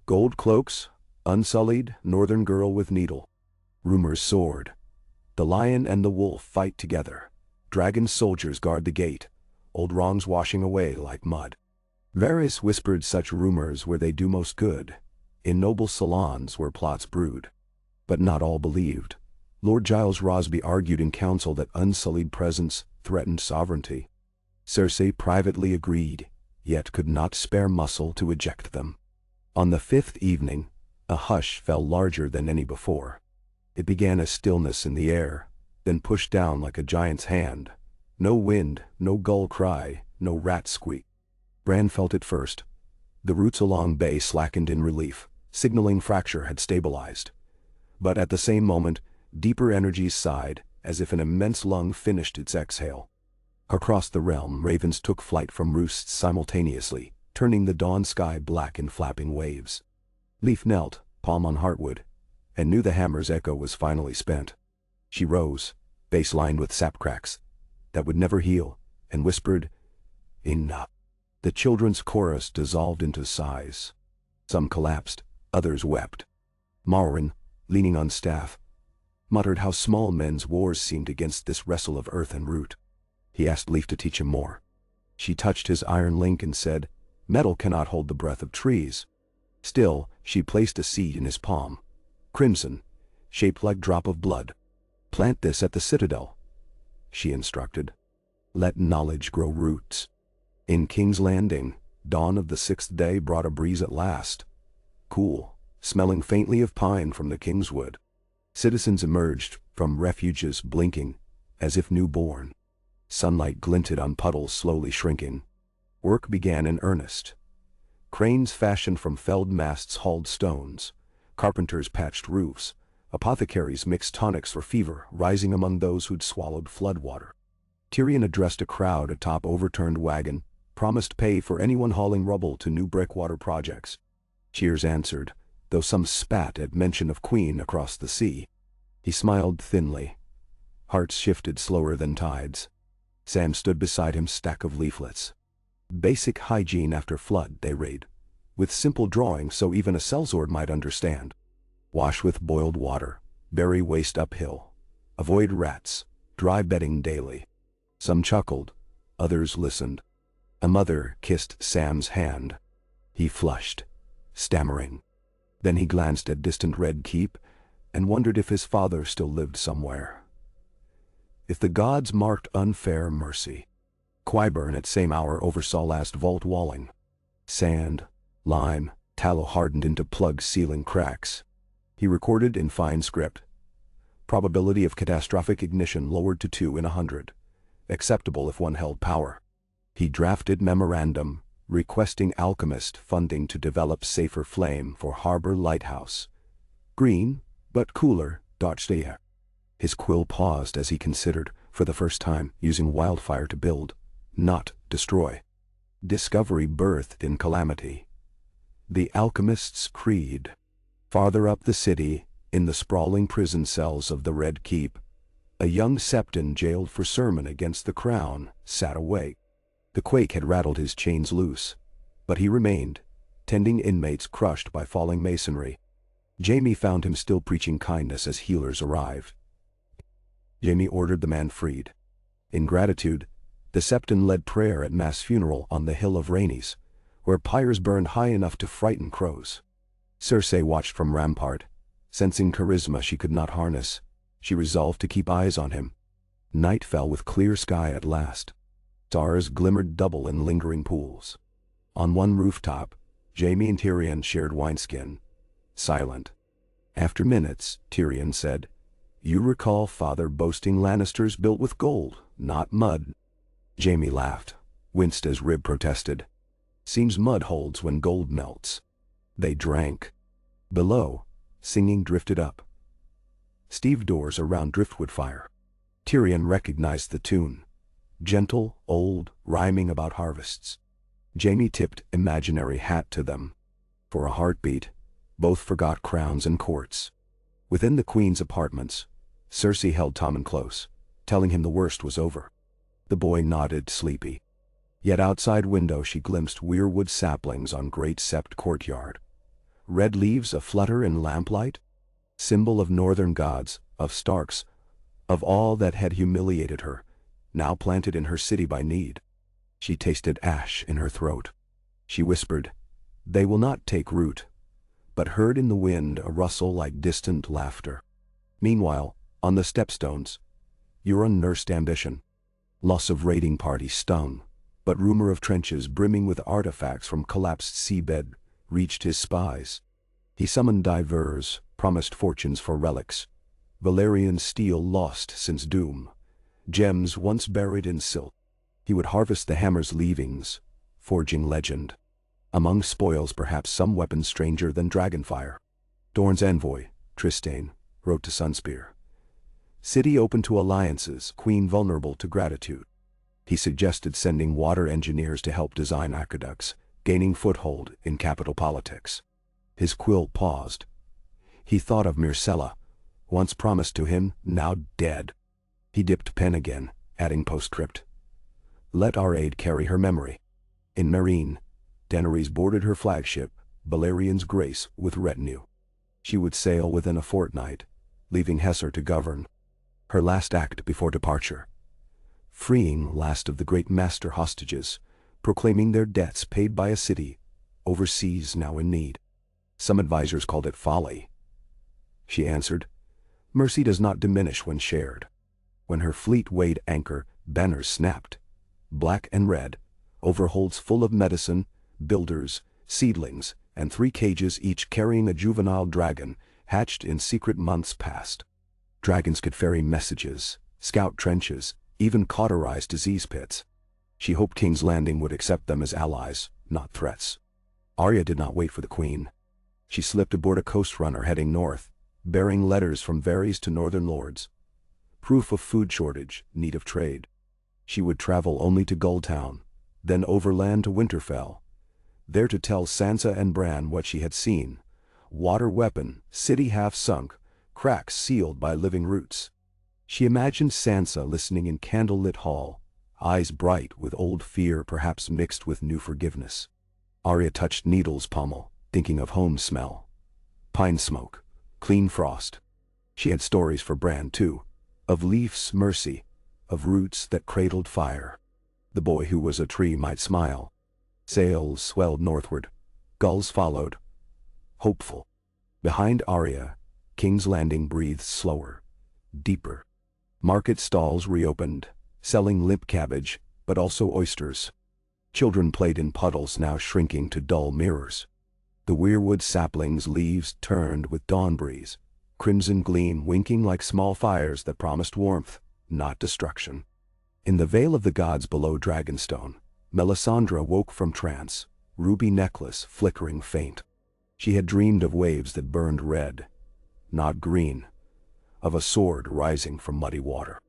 Gold cloaks, Unsullied, northern girl with needle. Rumors soared. The lion and the wolf fight together. Dragon soldiers guard the gate, old wrongs washing away like mud. Varys whispered such rumors where they do most good, in noble salons where plots brewed. But not all believed. Lord Giles Rosby argued in council that unsullied presence threatened sovereignty. Cersei privately agreed, yet could not spare muscle to eject them. On the fifth evening, a hush fell larger than any before. It began as stillness in the air, then pushed down like a giant's hand. No wind, no gull cry, no rat squeak. Bran felt it first. The roots along Bay slackened in relief, signaling fracture had stabilized. But at the same moment, deeper energies sighed, as if an immense lung finished its exhale. Across the realm, ravens took flight from roosts simultaneously, turning the dawn sky black in flapping waves. Leaf knelt, palm on heartwood, and knew the hammer's echo was finally spent. She rose, face lined with sap cracks that would never heal, and whispered, "Enough." The children's chorus dissolved into sighs. Some collapsed, others wept. Mawrin, leaning on staff, muttered how small men's wars seemed against this wrestle of earth and root. He asked Leaf to teach him more. She touched his iron link and said, "Metal cannot hold the breath of trees." Still, she placed a seed in his palm. Crimson, shaped like drop of blood. "Plant this at the citadel," she instructed. "Let knowledge grow roots." In King's Landing, dawn of the sixth day brought a breeze at last. Cool, smelling faintly of pine from the Kingswood. Citizens emerged from refuges blinking, as if newborn. Sunlight glinted on puddles slowly shrinking. Work began in earnest. Cranes fashioned from felled masts hauled stones. Carpenters patched roofs. Apothecaries mixed tonics for fever, rising among those who'd swallowed floodwater. Tyrion addressed a crowd atop overturned wagon, promised pay for anyone hauling rubble to new breakwater projects. Cheers answered, though some spat at mention of Queen across the sea. He smiled thinly. Hearts shifted slower than tides. Sam stood beside him, stack of leaflets. Basic hygiene after flood, they read, with simple drawings so even a sellsword might understand. Wash with boiled water, bury waste uphill. Avoid rats, dry bedding daily. Some chuckled, others listened. A mother kissed Sam's hand. He flushed, stammering. Then he glanced at distant Red Keep and wondered if his father still lived somewhere. If the gods marked unfair mercy. Qyburn at same hour oversaw last vault walling. Sand, lime, tallow hardened into plug ceiling cracks. He recorded in fine script. Probability of catastrophic ignition lowered to 2 in 100. Acceptable if one held power. He drafted memorandum requesting alchemist funding to develop safer flame for Harbor Lighthouse. Green, but cooler, Dachsteya. His quill paused as he considered, for the first time, using wildfire to build, not destroy. Discovery birthed in calamity. The alchemist's creed. Farther up the city, in the sprawling prison cells of the Red Keep, a young Septon jailed for sermon against the crown sat awake. The quake had rattled his chains loose, but he remained, tending inmates crushed by falling masonry. Jaime found him still preaching kindness as healers arrived. Jaime ordered the man freed. In gratitude, the Septon led prayer at mass funeral on the Hill of Rhaenys, where pyres burned high enough to frighten crows. Cersei watched from rampart. Sensing charisma she could not harness, she resolved to keep eyes on him. Night fell with clear sky at last. Stars glimmered double in lingering pools. On one rooftop, Jaime and Tyrion shared wineskin. Silent. After minutes, Tyrion said, "You recall father boasting Lannisters built with gold, not mud." Jaime laughed, winced as Rib protested. "Seems mud holds when gold melts." They drank. Below, singing drifted up. Stevedores around driftwood fire. Tyrion recognized the tune. Gentle, old, rhyming about harvests. Jaime tipped imaginary hat to them. For a heartbeat, both forgot crowns and courts. Within the queen's apartments, Cersei held Tommen close, telling him the worst was over. The boy nodded, sleepy. Yet outside window she glimpsed weirwood saplings on great sept courtyard. red leaves aflutter in lamplight, symbol of northern gods, of Starks, of all that had humiliated her, now planted in her city by need. She tasted ash in her throat. She whispered, "They will not take root," but heard in the wind a rustle like distant laughter. Meanwhile, on the stepstones, your unnursed ambition. Loss of raiding party stung, but rumor of trenches brimming with artifacts from collapsed seabed reached his spies. He summoned divers, promised fortunes for relics, Valyrian steel lost since doom, gems once buried in silt. He would harvest the hammer's leavings, forging legend. Among spoils perhaps some weapon stranger than dragonfire. Dorne's envoy, Trystane, wrote to Sunspear. City open to alliances, queen vulnerable to gratitude. He suggested sending water engineers to help design aqueducts, gaining foothold in capital politics. His quill paused. He thought of Myrcella, once promised to him, now dead. He dipped pen again, adding postscript. Let our aid carry her memory. In Meereen, Daenerys boarded her flagship, Balerian's Grace, with retinue. She would sail within a fortnight, leaving Hesser to govern. Her last act before departure. Freeing last of the great master hostages, proclaiming their debts paid by a city, overseas now in need. Some advisers called it folly. She answered, mercy does not diminish when shared. When her fleet weighed anchor, banners snapped. Black and red, overholds full of medicine, builders, seedlings, and 3 cages each carrying a juvenile dragon, hatched in secret months past. Dragons could ferry messages, scout trenches, even cauterize disease pits. She hoped King's Landing would accept them as allies, not threats. Arya did not wait for the queen. She slipped aboard a coast runner heading north, bearing letters from Varys to northern lords. Proof of food shortage, need of trade. She would travel only to Gulltown, then overland to Winterfell, there to tell Sansa and Bran what she had seen. Water weapon, city half sunk, cracks sealed by living roots. She imagined Sansa listening in candlelit hall, eyes bright with old fear perhaps mixed with new forgiveness. Arya touched Needle's pommel, thinking of home smell. Pine smoke, clean frost. She had stories for Bran too, of Leaf's mercy, of roots that cradled fire. The boy who was a tree might smile. Sails swelled northward. Gulls followed. Hopeful. Behind Arya, King's Landing breathed slower, deeper. Market stalls reopened, selling limp cabbage, but also oysters. Children played in puddles now shrinking to dull mirrors. The weirwood saplings' leaves turned with dawn breeze, crimson gleam winking like small fires that promised warmth, not destruction. In the Vale of the Gods below Dragonstone, Melisandre woke from trance, ruby necklace flickering faint. She had dreamed of waves that burned red, not green, of a sword rising from muddy water.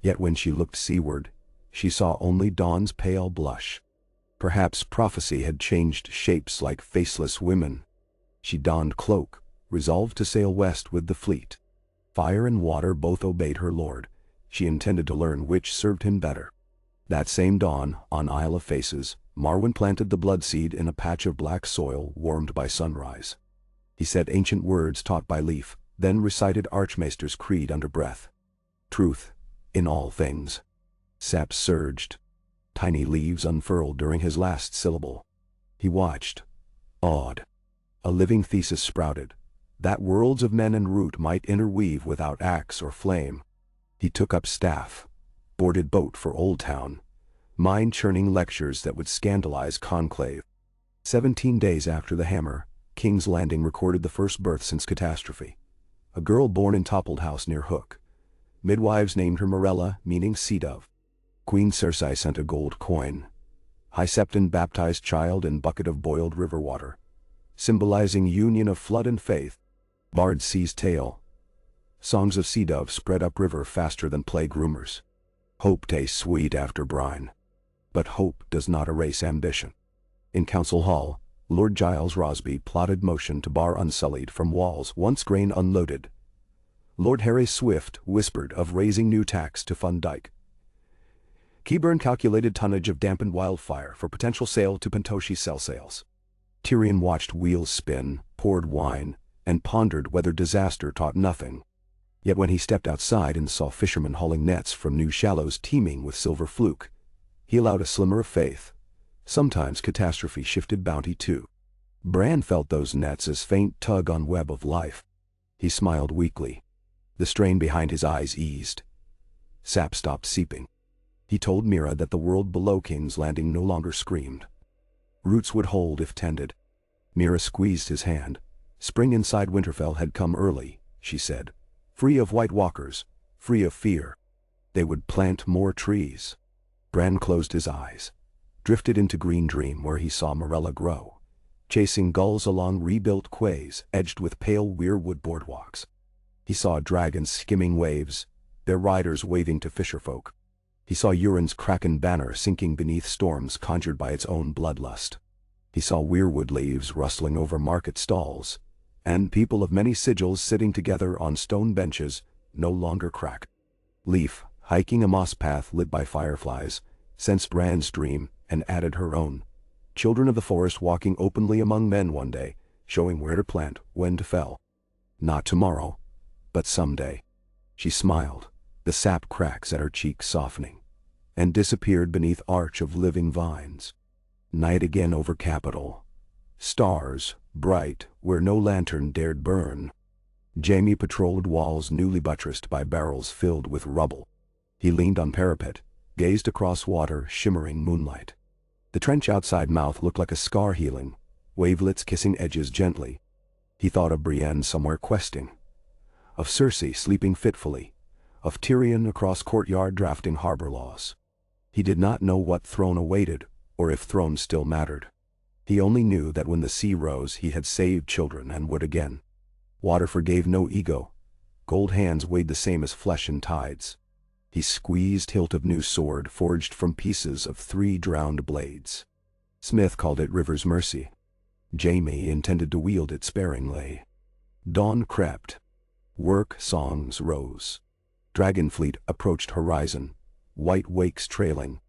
Yet when she looked seaward, she saw only dawn's pale blush. Perhaps prophecy had changed shapes like faceless women. She donned cloak, resolved to sail west with the fleet. Fire and water both obeyed her lord. She intended to learn which served him better. That same dawn, on Isle of Faces, Marwyn planted the bloodseed in a patch of black soil warmed by sunrise. He said ancient words taught by Leaf, then recited Archmaester's creed under breath. Truth, in all things. Sap surged. Tiny leaves unfurled during his last syllable. He watched, awed. A living thesis sprouted, that worlds of men and root might interweave without axe or flame. He took up staff, boarded boat for Old Town, mind-churning lectures that would scandalize conclave. 17 days after the hammer, King's Landing recorded the first birth since catastrophe. A girl born in Toppled House near Hook. Midwives named her Morella, meaning sea dove. Queen Cersei sent a gold coin. High Septon baptized child in bucket of boiled river water, symbolizing union of flood and faith. Bard seized tale. Songs of sea doves spread upriver faster than plague rumors. Hope tastes sweet after brine. But hope does not erase ambition. In Council Hall, Lord Giles Rosby plotted motion to bar Unsullied from walls once grain unloaded. Lord Harry Swift whispered of raising new tax to fund Dyke. Qyburn calculated tonnage of dampened wildfire for potential sale to Pentoshi cell sales. Tyrion watched wheels spin, poured wine, and pondered whether disaster taught nothing. Yet when he stepped outside and saw fishermen hauling nets from new shallows teeming with silver fluke, he allowed a slimmer of faith. Sometimes catastrophe shifted bounty too. Bran felt those nets as faint tug on web of life. He smiled weakly. The strain behind his eyes eased. Sap stopped seeping. He told Meera that the world below King's Landing no longer screamed. Roots would hold if tended. Meera squeezed his hand. Spring inside Winterfell had come early, she said. Free of White Walkers, free of fear. They would plant more trees. Bran closed his eyes, drifted into Green Dream where he saw Morella grow, chasing gulls along rebuilt quays edged with pale weirwood boardwalks. He saw dragons skimming waves, their riders waving to fisherfolk. He saw Euron's kraken banner sinking beneath storms conjured by its own bloodlust. He saw weirwood leaves rustling over market stalls, and people of many sigils sitting together on stone benches, no longer cracked. Leaf, hiking a moss path lit by fireflies, sensed Bran's dream and added her own. Children of the forest walking openly among men one day, showing where to plant, when to fell. Not tomorrow, but someday. She smiled, the sap cracks at her cheeks softening, and disappeared beneath arch of living vines. Night again over Capital. Stars, bright, where no lantern dared burn. Jaime patrolled walls newly buttressed by barrels filled with rubble. He leaned on parapet, gazed across water shimmering moonlight. The trench outside mouth looked like a scar healing, wavelets kissing edges gently. He thought of Brienne somewhere questing, of Cersei sleeping fitfully, of Tyrion across courtyard drafting harbor laws. He did not know what throne awaited, or if thrones still mattered. He only knew that when the sea rose he had saved children and would again. Water forgave no ego. Gold hands weighed the same as flesh in tides. He squeezed hilt of new sword forged from pieces of 3 drowned blades. Smith called it River's Mercy. Jaime intended to wield it sparingly. Dawn crept. Work songs rose. Dragonfleet approached horizon, white wakes trailing.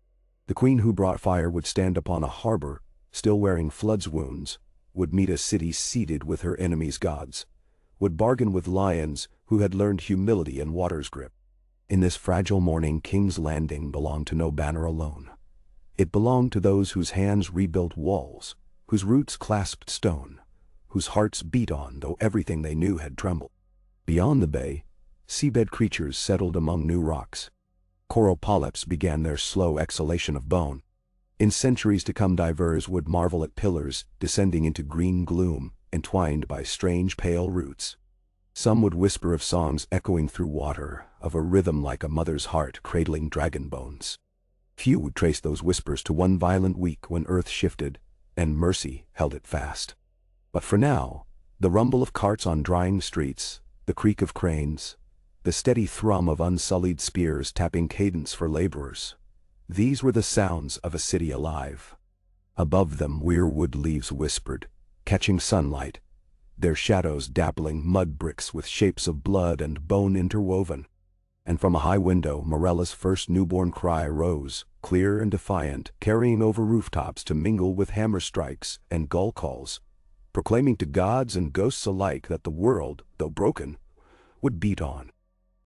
The queen who brought fire would stand upon a harbor, still wearing flood's wounds, would meet a city seeded with her enemies' gods, would bargain with lions who had learned humility and water's grip. In this fragile morning King's Landing belonged to no banner alone. It belonged to those whose hands rebuilt walls, whose roots clasped stone, whose hearts beat on though everything they knew had trembled. Beyond the bay, seabed creatures settled among new rocks. Coral polyps began their slow exhalation of bone. In centuries to come divers would marvel at pillars descending into green gloom, entwined by strange pale roots. Some would whisper of songs echoing through water, of a rhythm like a mother's heart cradling dragon bones. Few would trace those whispers to one violent week when earth shifted, and mercy held it fast. But for now, the rumble of carts on drying streets, the creak of cranes, the steady thrum of unsullied spears tapping cadence for laborers, these were the sounds of a city alive. Above them weirwood leaves whispered, catching sunlight, their shadows dappling mud bricks with shapes of blood and bone interwoven. And from a high window Morella's first newborn cry rose, clear and defiant, carrying over rooftops to mingle with hammer strikes and gull calls, proclaiming to gods and ghosts alike that the world, though broken, would beat on.